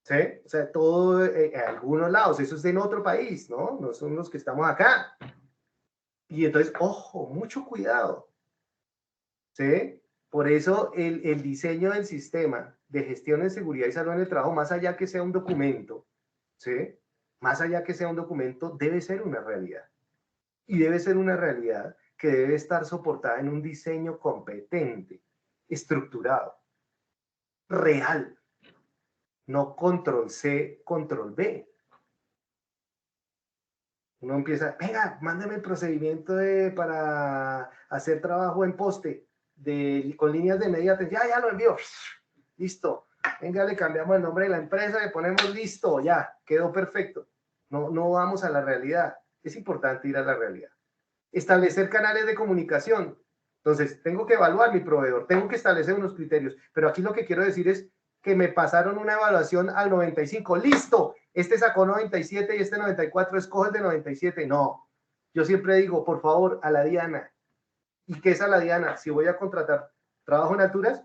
¿Sí? O sea, todo en algunos lados, eso es en otro país, ¿no? No son los que estamos acá. Y entonces, ojo, mucho cuidado. ¿Sí? Por eso el diseño del sistema de gestión de seguridad y salud en el trabajo, más allá que sea un documento, ¿sí?, más allá que sea un documento, debe ser una realidad. Y debe ser una realidad que debe estar soportada en un diseño competente, estructurado, real. No control C, control B. Uno empieza, venga, mándame el procedimiento para hacer trabajo en poste con líneas de media tensión. Ya lo envío. Listo. Venga, le cambiamos el nombre de la empresa, le ponemos listo, ya, quedó perfecto. No vamos a la realidad. Es importante ir a la realidad. Establecer canales de comunicación. Entonces, tengo que evaluar mi proveedor, tengo que establecer unos criterios, pero aquí lo que quiero decir es que me pasaron una evaluación al 95, listo, este sacó 97 y este 94, escoge el de 97, no. Yo siempre digo, por favor, a la diana. ¿Y qué es a la diana? Si voy a contratar trabajo en alturas,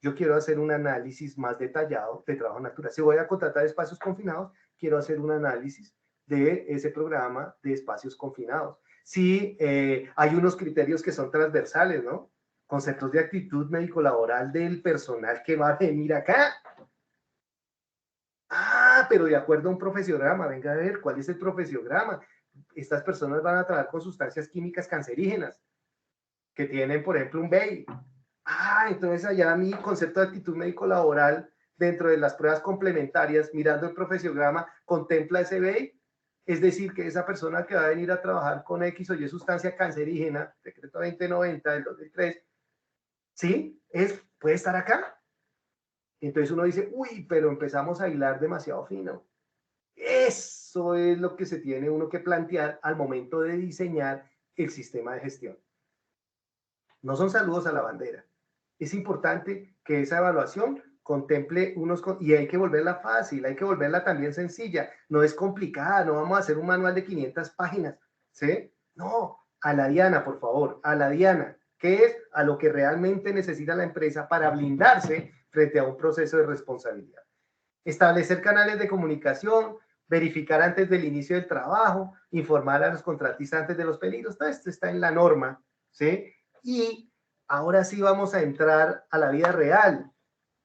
yo quiero hacer un análisis más detallado de trabajo en alturas. Si voy a contratar espacios confinados, quiero hacer un análisis de ese programa de espacios confinados. Sí, hay unos criterios que son transversales, ¿no? Conceptos de actitud médico-laboral del personal que va a venir acá. Ah, pero de acuerdo a un profesiograma, venga a ver, ¿cuál es el profesiograma? Estas personas van a trabajar con sustancias químicas cancerígenas que tienen, por ejemplo, un BEI. Ah, entonces allá mi concepto de actitud médico-laboral dentro de las pruebas complementarias, mirando el profesiograma, contempla ese BEI. Es decir, que esa persona que va a venir a trabajar con X o Y sustancia cancerígena, decreto 2090 del 2003, ¿sí? Puede estar acá. Entonces uno dice, uy, pero empezamos a hilar demasiado fino. Eso es lo que se tiene uno que plantear al momento de diseñar el sistema de gestión. No son saludos a la bandera. Es importante que esa evaluación contemple y hay que volverla fácil, hay que volverla también sencilla. No es complicada, no vamos a hacer un manual de 500 páginas, ¿sí? No, a la diana, por favor, a la diana. ¿Qué es? A lo que realmente necesita la empresa para blindarse frente a un proceso de responsabilidad. Establecer canales de comunicación, verificar antes del inicio del trabajo, informar a los contratistas antes de los peligros. Todo esto está en la norma, ¿sí? Y ahora sí vamos a entrar a la vida real,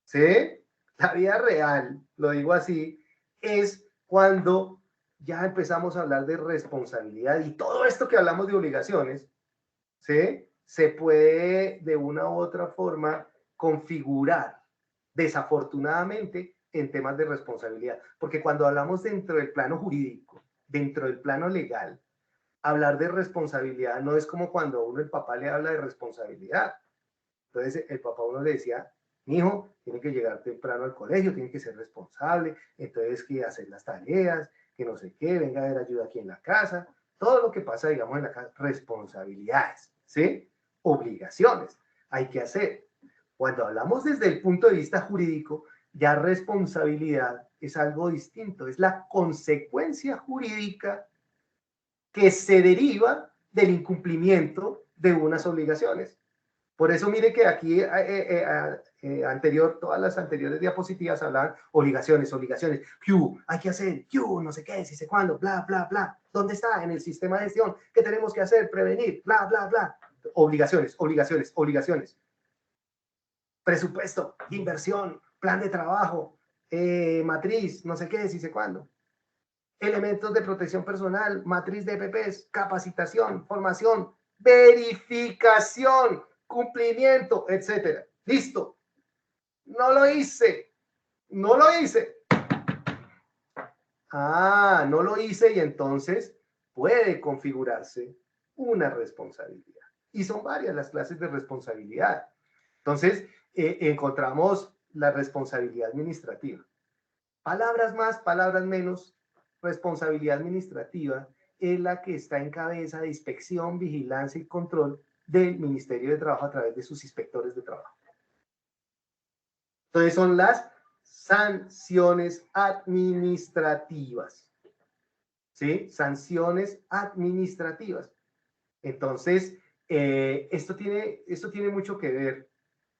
¿sí? La vida real, lo digo así, es cuando ya empezamos a hablar de responsabilidad y todo esto que hablamos de obligaciones, ¿sí? Se puede de una u otra forma configurar, desafortunadamente, en temas de responsabilidad. Porque cuando hablamos dentro del plano jurídico, dentro del plano legal, hablar de responsabilidad no es como cuando uno, el papá le habla de responsabilidad. Entonces el papá a uno le decía, mi hijo, tiene que llegar temprano al colegio, tiene que ser responsable, entonces que hacer las tareas, que no sé qué, venga a ver ayuda aquí en la casa, todo lo que pasa, digamos, en la casa, responsabilidades, ¿sí? Obligaciones, hay que hacer. Cuando hablamos desde el punto de vista jurídico, ya responsabilidad es algo distinto, es la consecuencia jurídica que se deriva del incumplimiento de unas obligaciones. Por eso mire que aquí todas las anteriores diapositivas hablaban obligaciones, obligaciones, Q, hay que hacer, Q, no sé qué, si sé cuándo, bla, bla, bla. ¿Dónde está? En el sistema de gestión. ¿Qué tenemos que hacer? Prevenir, bla, bla, bla. Obligaciones, obligaciones, obligaciones. Presupuesto, inversión, plan de trabajo, matriz, no sé qué, si sé cuándo. Elementos de protección personal, matriz de EPPs, capacitación, formación, verificación, cumplimiento, etcétera. Listo. No lo hice. No lo hice. Ah, no lo hice y entonces puede configurarse una responsabilidad. Y son varias las clases de responsabilidad. Entonces, encontramos la responsabilidad administrativa. Palabras más, palabras menos, responsabilidad administrativa es la que está en cabeza de inspección, vigilancia y control del Ministerio de Trabajo a través de sus inspectores de trabajo. Entonces son las sanciones administrativas. ¿Sí? Sanciones administrativas. Entonces, esto tiene mucho que ver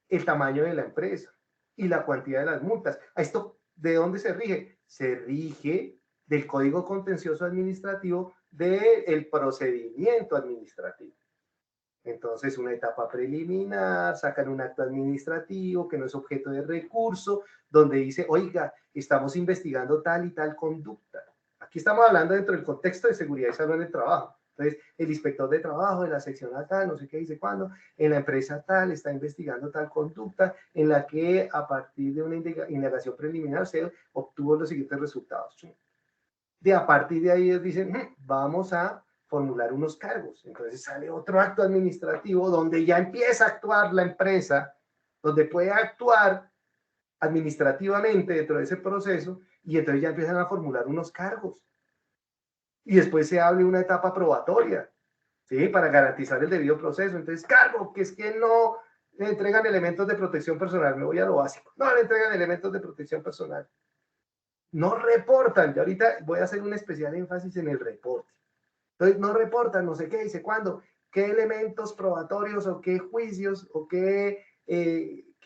el tamaño de la empresa y la cuantía de las multas. ¿Esto de dónde se rige? Se rige del Código Contencioso Administrativo del procedimiento administrativo. Entonces, una etapa preliminar, sacan un acto administrativo que no es objeto de recurso, donde dice, oiga, estamos investigando tal y tal conducta. Aquí estamos hablando dentro del contexto de seguridad y salud en el trabajo. Entonces, el inspector de trabajo de la sección tal, no sé qué dice cuándo, en la empresa tal, está investigando tal conducta en la que a partir de una indagación preliminar se obtuvo los siguientes resultados. A partir de ahí ellos dicen, vamos a formular unos cargos. Entonces sale otro acto administrativo donde ya empieza a actuar la empresa, donde puede actuar administrativamente dentro de ese proceso y entonces ya empiezan a formular unos cargos. Y después se abre una etapa probatoria, ¿sí? Para garantizar el debido proceso. Entonces, cargo, que es que no le entregan elementos de protección personal, me voy a lo básico, no le entregan elementos de protección personal, no reportan, yo ahorita voy a hacer un especial énfasis en el reporte. Entonces, no reportan, no sé qué, dice cuándo, qué elementos probatorios o qué juicios o qué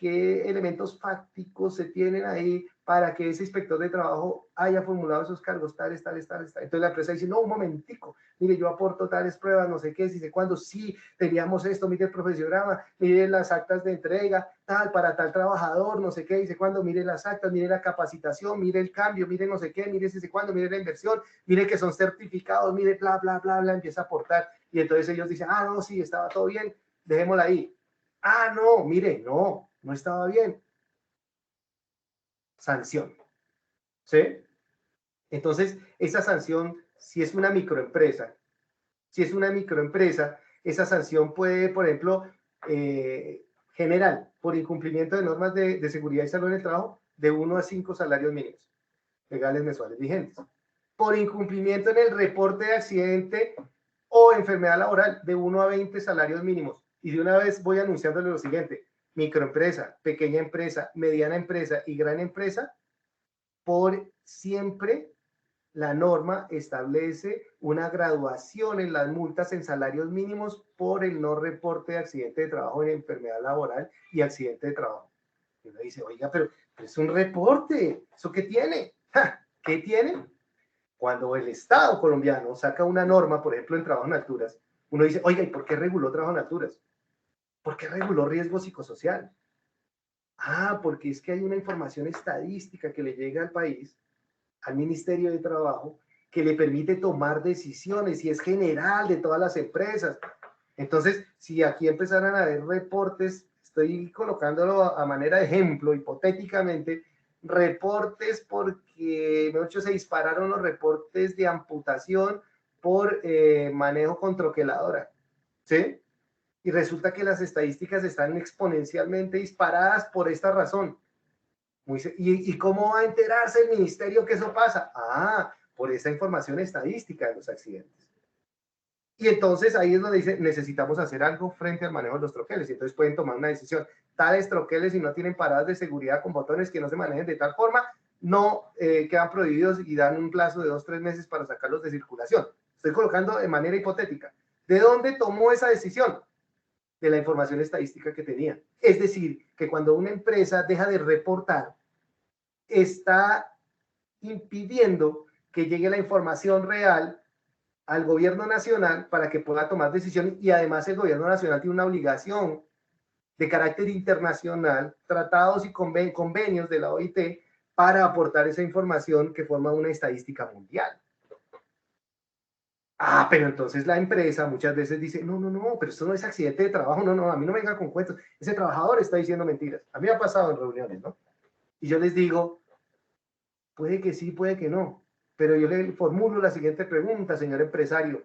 elementos fácticos se tienen ahí para que ese inspector de trabajo haya formulado esos cargos tales, tales, tales, tales. Entonces la empresa dice, no, un momentico, mire, yo aporto tales pruebas, no sé qué, dice cuándo, sí, teníamos esto, mire el profesiograma, mire las actas de entrega, tal, para tal trabajador, no sé qué, dice cuándo, mire las actas, mire la capacitación, mire el cambio, mire no sé qué, mire ese cuándo, mire la inversión, mire que son certificados, mire bla, bla, bla, bla, empieza a aportar. Y entonces ellos dicen, ah, no, sí, estaba todo bien, dejémosla ahí. Ah, no, mire, no, no estaba bien. Sanción. ¿Sí? Entonces, esa sanción, si es una microempresa, esa sanción puede, por ejemplo, general, por incumplimiento de normas de seguridad y salud en el trabajo, de 1 a 5 salarios mínimos legales mensuales vigentes. Por incumplimiento en el reporte de accidente o enfermedad laboral, de 1 a 20 salarios mínimos. Y de una vez voy anunciándole lo siguiente: microempresa, pequeña empresa, mediana empresa y gran empresa, por siempre la norma establece una graduación en las multas en salarios mínimos por el no reporte de accidente de trabajo, en enfermedad laboral y accidente de trabajo. Y uno dice, oiga, pero es un reporte, ¿eso qué tiene? ¡Ja! ¿Qué tiene? Cuando el Estado colombiano saca una norma, por ejemplo, en trabajo en alturas, uno dice, oiga, ¿y por qué reguló trabajo en alturas? ¿Por qué reguló riesgo psicosocial? Ah, porque es que hay una información estadística que le llega al país, al Ministerio de Trabajo, que le permite tomar decisiones y es general de todas las empresas. Entonces, si aquí empezaran a haber reportes, estoy colocándolo a manera de ejemplo, hipotéticamente, reportes porque, de hecho, se dispararon los reportes de amputación por manejo con troqueladora, ¿sí? Y resulta que las estadísticas están exponencialmente disparadas por esta razón. ¿Y cómo va a enterarse el ministerio que eso pasa? Ah, por esa información estadística de los accidentes. Y entonces ahí es donde dice, necesitamos hacer algo frente al manejo de los troqueles. Y entonces pueden tomar una decisión. Tales troqueles, si no tienen paradas de seguridad con botones que no se manejen de tal forma, no quedan prohibidos y dan un plazo de 2 o 3 meses para sacarlos de circulación. Estoy colocando de manera hipotética. ¿De dónde tomó esa decisión? De la información estadística que tenía. Es decir, que cuando una empresa deja de reportar, está impidiendo que llegue la información real al gobierno nacional para que pueda tomar decisiones, y además el gobierno nacional tiene una obligación de carácter internacional, tratados y convenios de la OIT para aportar esa información que forma una estadística mundial. Ah, pero entonces la empresa muchas veces dice, no, no, no, pero esto no es accidente de trabajo, no, no, a mí no me venga con cuentos, ese trabajador está diciendo mentiras. A mí me ha pasado en reuniones, ¿no? Y yo les digo, puede que sí, puede que no, pero yo le formulo la siguiente pregunta, señor empresario.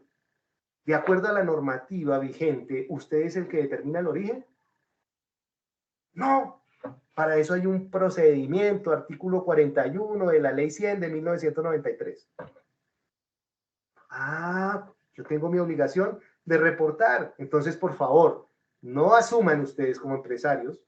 De acuerdo a la normativa vigente, ¿usted es el que determina el origen? No, para eso hay un procedimiento, artículo 41 de la ley 100 de 1993. Ah, yo tengo mi obligación de reportar. Entonces, por favor, no asuman ustedes como empresarios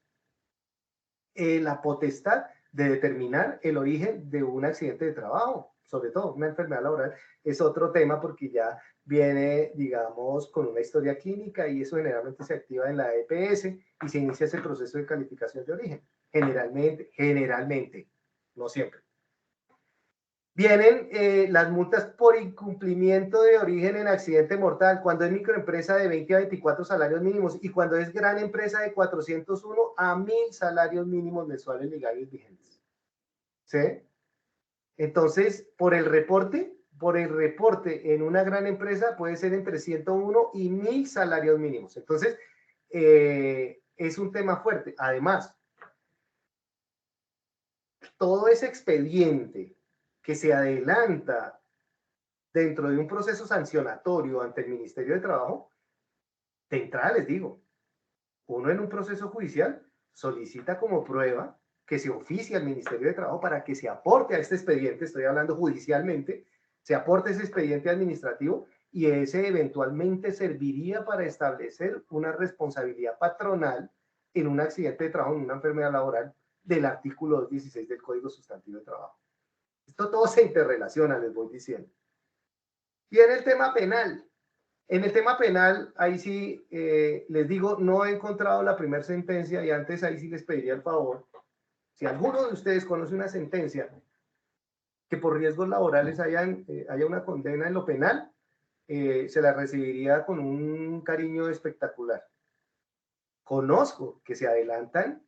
la potestad de determinar el origen de un accidente de trabajo, sobre todo una enfermedad laboral. Es otro tema porque ya viene, digamos, con una historia clínica, y eso generalmente se activa en la EPS y se inicia ese proceso de calificación de origen. Generalmente, no siempre. Vienen las multas por incumplimiento de origen en accidente mortal, cuando es microempresa de 20 a 24 salarios mínimos, y cuando es gran empresa de 401 a 1000 salarios mínimos mensuales legales vigentes. ¿Sí? Entonces, por el reporte en una gran empresa puede ser entre 101 y 1000 salarios mínimos. Entonces, es un tema fuerte. Además, todo ese expediente que se adelanta dentro de un proceso sancionatorio ante el Ministerio de Trabajo, de entrada les digo, uno en un proceso judicial solicita como prueba que se oficie al Ministerio de Trabajo para que se aporte a este expediente, estoy hablando judicialmente, se aporte ese expediente administrativo y ese eventualmente serviría para establecer una responsabilidad patronal en un accidente de trabajo, en una enfermedad laboral, del artículo 216 del Código Sustantivo de Trabajo. Esto todo se interrelaciona, les voy diciendo. Y en el tema penal, ahí sí, les digo, no he encontrado la primera sentencia y antes ahí sí les pediría el favor, si alguno de ustedes conoce una sentencia que por riesgos laborales haya una condena en lo penal, se la recibiría con un cariño espectacular. Conozco que se adelantan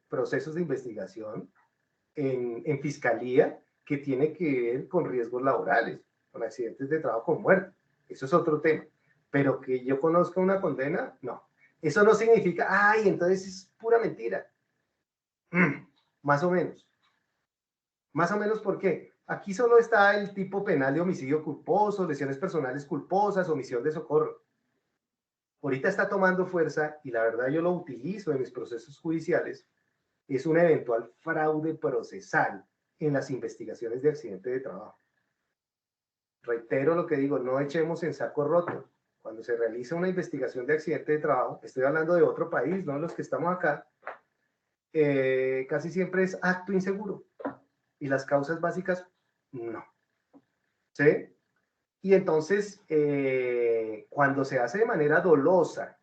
procesos de investigación en fiscalía que tiene que ver con riesgos laborales, con accidentes de trabajo, con muerte. Eso es otro tema. Pero que yo conozca una condena, no. Eso no significa, ay, entonces es pura mentira. Más o menos. Más o menos, ¿por qué? Aquí solo está el tipo penal de homicidio culposo, lesiones personales culposas, omisión de socorro. Ahorita está tomando fuerza y la verdad yo lo utilizo en mis procesos judiciales, es un eventual fraude procesal en las investigaciones de accidente de trabajo. Reitero lo que digo, no echemos en saco roto. Cuando se realiza una investigación de accidente de trabajo, estoy hablando de otro país, no los que estamos acá, casi siempre es acto inseguro. Y las causas básicas, no. ¿Sí? Y entonces, cuando se hace de manera dolosa,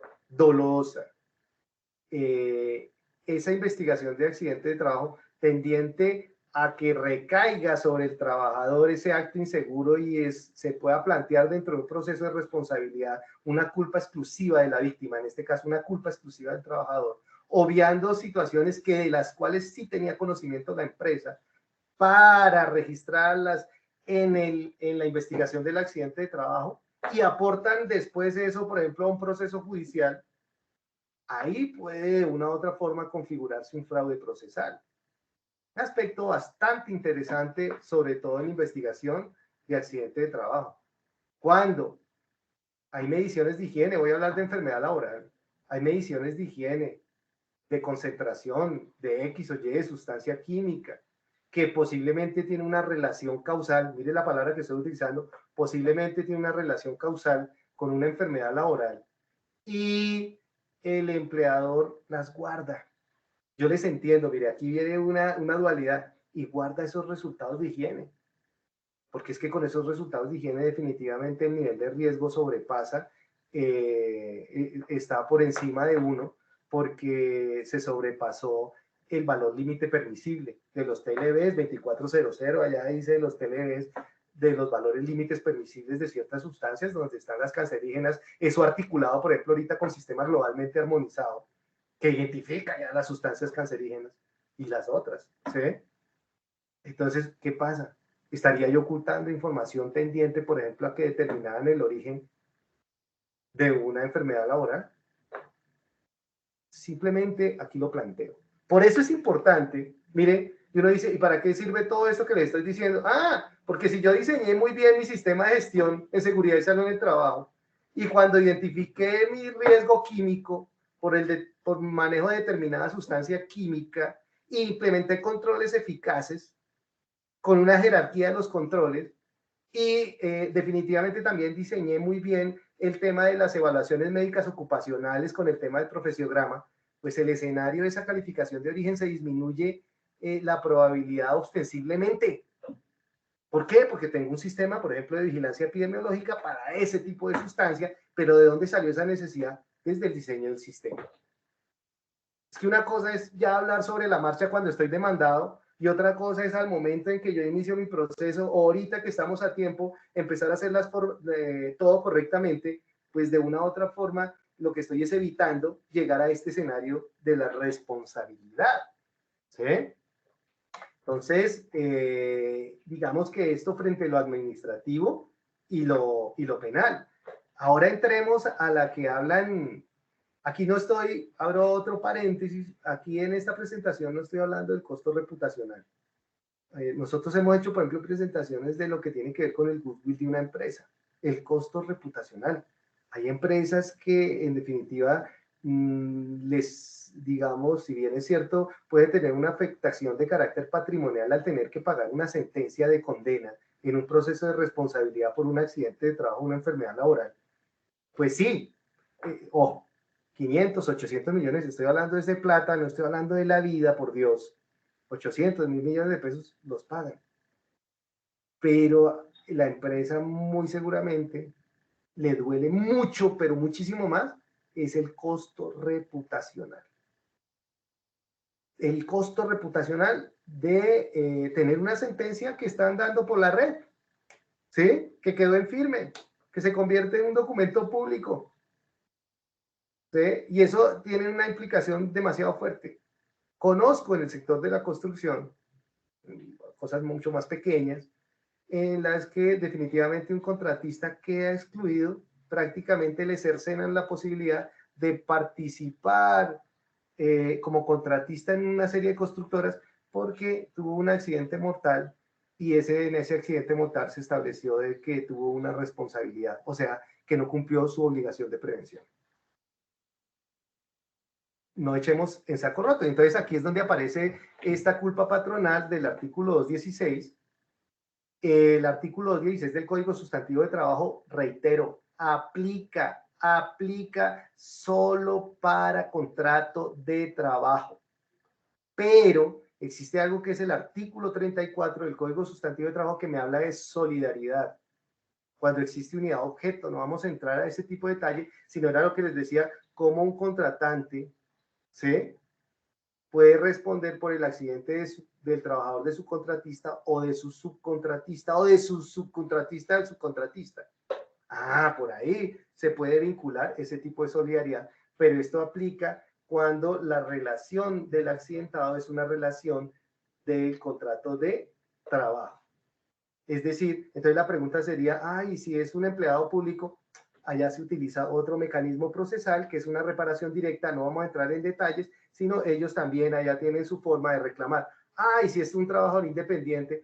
esa investigación de accidente de trabajo tendiente a que recaiga sobre el trabajador ese acto inseguro y se pueda plantear dentro de un proceso de responsabilidad una culpa exclusiva de la víctima, en este caso una culpa exclusiva del trabajador, obviando situaciones que de las cuales sí tenía conocimiento la empresa para registrarlas en la investigación del accidente de trabajo y aportan después de eso, por ejemplo, a un proceso judicial. Ahí puede de una u otra forma configurarse un fraude procesal. Un aspecto bastante interesante, sobre todo en investigación de accidente de trabajo. Cuando hay mediciones de higiene, voy a hablar de enfermedad laboral, hay mediciones de higiene, de concentración de X o Y de sustancia química, que posiblemente tiene una relación causal, mire la palabra que estoy utilizando, posiblemente tiene una relación causal con una enfermedad laboral. Y el empleador las guarda. Yo les entiendo, mire, aquí viene una dualidad y guarda esos resultados de higiene, porque es que con esos resultados de higiene definitivamente el nivel de riesgo sobrepasa, está por encima de 1, porque se sobrepasó el valor límite permisible de los TLBs 2400, allá dice de los TLBs, de los valores límites permisibles de ciertas sustancias donde están las cancerígenas, eso articulado, por ejemplo, ahorita con sistema globalmente armonizado, que identifica ya las sustancias cancerígenas y las otras, ¿sí? Entonces, ¿qué pasa? ¿Estaría yo ocultando información tendiente, por ejemplo, a que determinaran el origen de una enfermedad laboral? Simplemente aquí lo planteo. Por eso es importante, mire, y uno dice, ¿y para qué sirve todo esto que le estoy diciendo? Ah, porque si yo diseñé muy bien mi sistema de gestión en seguridad y salud en el trabajo, y cuando identifiqué mi riesgo químico por manejo de determinada sustancia química, e implementé controles eficaces con una jerarquía de los controles, y definitivamente también diseñé muy bien el tema de las evaluaciones médicas ocupacionales con el tema del profesiograma, pues el escenario de esa calificación de origen se disminuye la probabilidad ostensiblemente. ¿Por qué? Porque tengo un sistema, por ejemplo, de vigilancia epidemiológica para ese tipo de sustancia, pero ¿de dónde salió esa necesidad? Desde el diseño del sistema. Es que una cosa es ya hablar sobre la marcha cuando estoy demandado, y otra cosa es al momento en que yo inicio mi proceso, o ahorita que estamos a tiempo, empezar a hacerlas todo correctamente, pues de una u otra forma lo que estoy es evitando llegar a este escenario de la responsabilidad. ¿Sí? Entonces, digamos que esto frente a lo administrativo y lo penal. Ahora entremos a la que hablan. Aquí no estoy, abro otro paréntesis, aquí en esta presentación no estoy hablando del costo reputacional. Nosotros hemos hecho, por ejemplo, presentaciones de lo que tiene que ver con el goodwill de una empresa, el costo reputacional. Hay empresas que, en definitiva, digamos, si bien es cierto, puede tener una afectación de carácter patrimonial al tener que pagar una sentencia de condena en un proceso de responsabilidad por un accidente de trabajo o una enfermedad laboral, pues sí, ojo, 500, 800 millones, estoy hablando de plata, no estoy hablando de la vida, por Dios. 800, 1.000 millones de pesos los pagan. Pero la empresa muy seguramente le duele mucho, pero muchísimo más, es el costo reputacional. El costo reputacional de tener una sentencia que están dando por la red, ¿sí? Que quedó en firme, que se convierte en un documento público, ¿sí? Y eso tiene una implicación demasiado fuerte. Conozco en el sector de la construcción cosas mucho más pequeñas, en las que definitivamente un contratista queda excluido, prácticamente le cercenan la posibilidad de participar como contratista en una serie de constructoras porque tuvo un accidente mortal y en ese accidente mortal se estableció de que tuvo una responsabilidad, o sea, que no cumplió su obligación de prevención. No echemos en saco roto. Entonces aquí es donde aparece esta culpa patronal del artículo 216. El artículo 216 del Código Sustantivo de Trabajo, reitero, aplica solo para contrato de trabajo. Pero existe algo que es el artículo 34 del Código Sustantivo de Trabajo que me habla de solidaridad. Cuando existe unidad objeto, no vamos a entrar a ese tipo de detalle, sino era lo que les decía, cómo un contratante, ¿sí?, puede responder por el accidente del trabajador de su contratista o de su subcontratista o de su subcontratista del subcontratista. Ah, por ahí se puede vincular ese tipo de solidaridad, pero esto aplica cuando la relación del accidentado es una relación del contrato de trabajo. Es decir, entonces la pregunta sería, ay, si es un empleado público, allá se utiliza otro mecanismo procesal que es una reparación directa, no vamos a entrar en detalles, sino ellos también allá tienen su forma de reclamar. Y si es un trabajador independiente,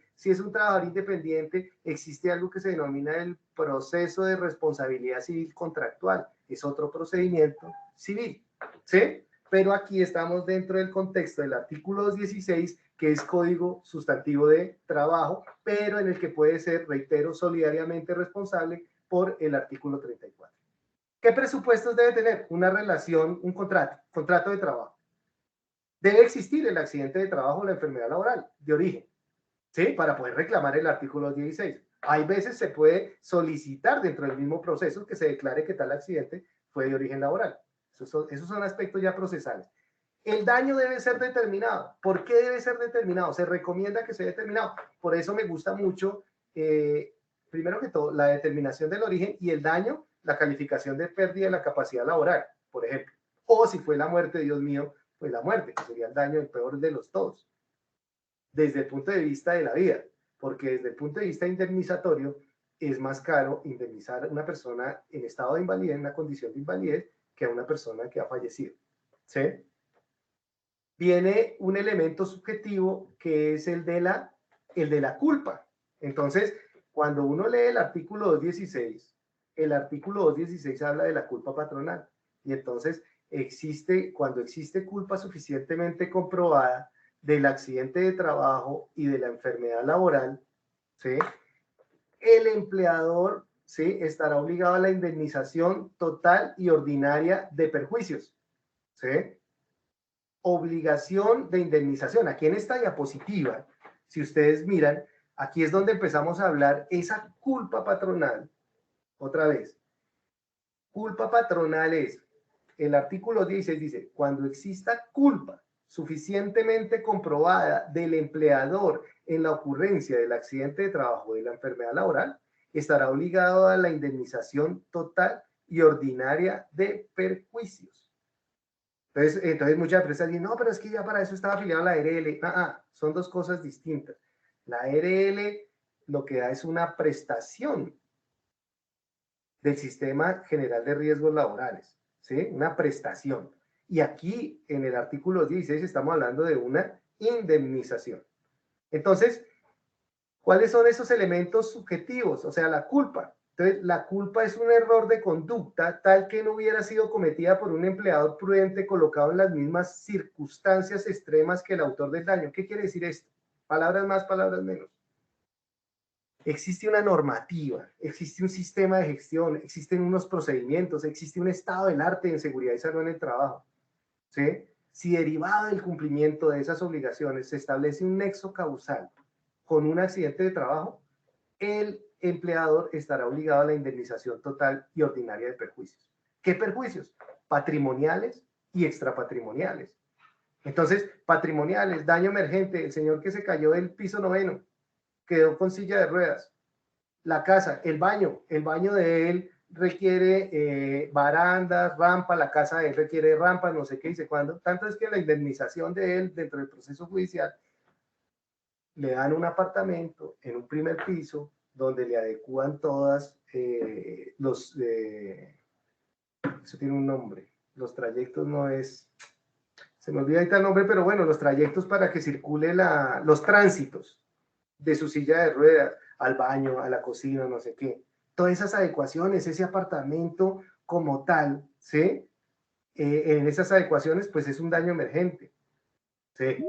existe algo que se denomina el proceso de responsabilidad civil contractual, es otro procedimiento civil, ¿sí? Pero aquí estamos dentro del contexto del artículo 216, que es Código Sustantivo de Trabajo, pero en el que puede ser, reitero, solidariamente responsable por el artículo 34. ¿Qué presupuestos debe tener? Una relación, un contrato de trabajo. Debe existir el accidente de trabajo o la enfermedad laboral de origen, ¿sí? Para poder reclamar el artículo 16. Hay veces se puede solicitar dentro del mismo proceso que se declare que tal accidente fue de origen laboral. Esos son aspectos ya procesales. El daño debe ser determinado. ¿Por qué debe ser determinado? Se recomienda que sea determinado. Por eso me gusta mucho, primero que todo, la determinación del origen y el daño, la calificación de pérdida de la capacidad laboral, por ejemplo. O si fue la muerte, Dios mío, pues la muerte, que sería el daño el peor de los todos. Desde el punto de vista de la vida, porque desde el punto de vista indemnizatorio es más caro indemnizar a una persona en estado de invalidez, en una condición de invalidez, que a una persona que ha fallecido. ¿Sí? Viene un elemento subjetivo que es el de la culpa. Entonces, cuando uno lee el artículo 216, el artículo 216 habla de la culpa patronal. Y entonces, cuando existe culpa suficientemente comprobada del accidente de trabajo y de la enfermedad laboral, ¿sí?, el empleador, ¿sí?, estará obligado a la indemnización total y ordinaria de perjuicios. ¿Sí? Obligación de indemnización. Aquí en esta diapositiva, si ustedes miran, aquí es donde empezamos a hablar esa culpa patronal. Otra vez, culpa patronal es, el artículo 16 dice, cuando exista culpa suficientemente comprobada del empleador en la ocurrencia del accidente de trabajo o de la enfermedad laboral, estará obligado a la indemnización total y ordinaria de perjuicios. Entonces muchas empresas dicen, no, pero es que ya para eso estaba afiliado a la ARL. Son dos cosas distintas. La ARL lo que da es una prestación del Sistema General de Riesgos Laborales, ¿sí? Una prestación. Y aquí, en el artículo 16, estamos hablando de una indemnización. Entonces, ¿cuáles son esos elementos subjetivos? O sea, la culpa. Entonces, la culpa es un error de conducta tal que no hubiera sido cometida por un empleador prudente colocado en las mismas circunstancias extremas que el autor del daño. ¿Qué quiere decir esto? Palabras más, palabras menos. existe una normativa, existe un sistema de gestión, existen unos procedimientos, existe un estado del arte en seguridad y salud en el trabajo, ¿sí? Si derivado del cumplimiento de esas obligaciones se establece un nexo causal con un accidente de trabajo, el empleador estará obligado a la indemnización total y ordinaria de perjuicios. ¿Qué perjuicios? Patrimoniales y extrapatrimoniales. Entonces, patrimoniales, daño emergente, el señor que se cayó del piso 9º, quedó con silla de ruedas. La casa, el baño de él requiere barandas, rampa, la casa de él requiere rampas, no sé qué dice cuándo. Tanto es que la indemnización de él dentro del proceso judicial le dan un apartamento en un primer piso donde le adecúan todas eso tiene un nombre, los trayectos no es, se me olvida ahorita el nombre, pero bueno, los trayectos para que circule los tránsitos de su silla de ruedas al baño, a la cocina, no sé qué. Todas esas adecuaciones, ese apartamento como tal, ¿sí? En esas adecuaciones, pues es un daño emergente, ¿sí?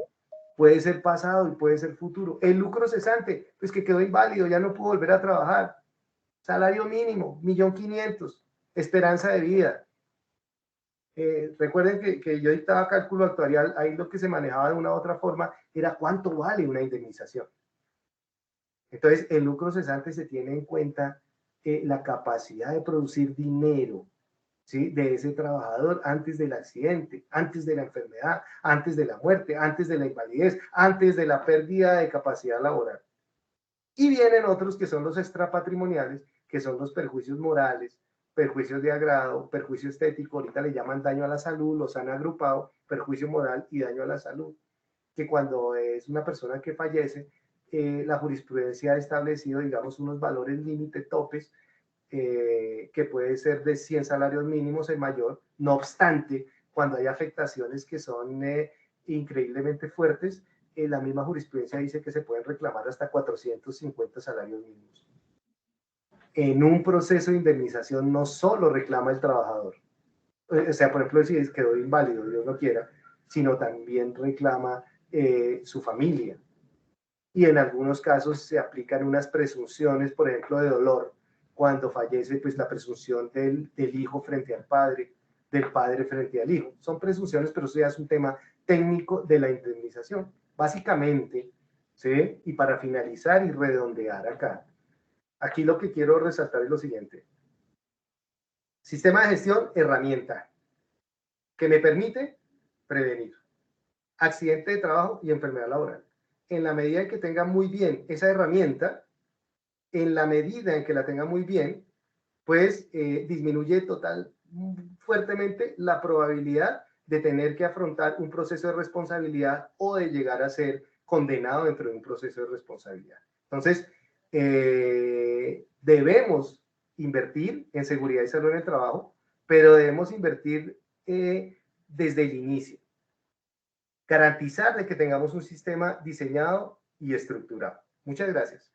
Puede ser pasado y puede ser futuro. El lucro cesante, pues que quedó inválido, ya no pudo volver a trabajar. Salario mínimo, 1.500.000, esperanza de vida. Recuerden que yo dictaba cálculo actuarial, ahí lo que se manejaba de una u otra forma era cuánto vale una indemnización. Entonces, el lucro cesante se tiene en cuenta la capacidad de producir dinero, ¿sí? De ese trabajador antes del accidente, antes de la enfermedad, antes de la muerte, antes de la invalidez, antes de la pérdida de capacidad laboral. Y vienen otros que son los extrapatrimoniales, que son los perjuicios morales, perjuicios de agrado, perjuicio estético, ahorita le llaman daño a la salud, los han agrupado, perjuicio moral y daño a la salud, que cuando es una persona que fallece, la jurisprudencia ha establecido, digamos, unos valores límite, topes, que puede ser de 100 salarios mínimos en mayor. No obstante, cuando hay afectaciones que son increíblemente fuertes, la misma jurisprudencia dice que se pueden reclamar hasta 450 salarios mínimos. En un proceso de indemnización no solo reclama el trabajador, o sea, por ejemplo, si quedó inválido, Dios no quiera, sino también reclama su familia. Y en algunos casos se aplican unas presunciones, por ejemplo, de dolor. Cuando fallece, pues la presunción del hijo frente al padre, del padre frente al hijo. Son presunciones, pero eso ya es un tema técnico de la indemnización. Básicamente, ¿sí? Y para finalizar y redondear acá, aquí lo que quiero resaltar es lo siguiente. Sistema de gestión, herramienta, que me permite prevenir accidente de trabajo y enfermedad laboral. En la medida en que tenga muy bien esa herramienta, en la medida en que la tenga muy bien, pues disminuye fuertemente la probabilidad de tener que afrontar un proceso de responsabilidad o de llegar a ser condenado dentro de un proceso de responsabilidad. Entonces, debemos invertir en seguridad y salud en el trabajo, pero debemos invertir desde el inicio. Garantizar de que tengamos un sistema diseñado y estructurado. Muchas gracias.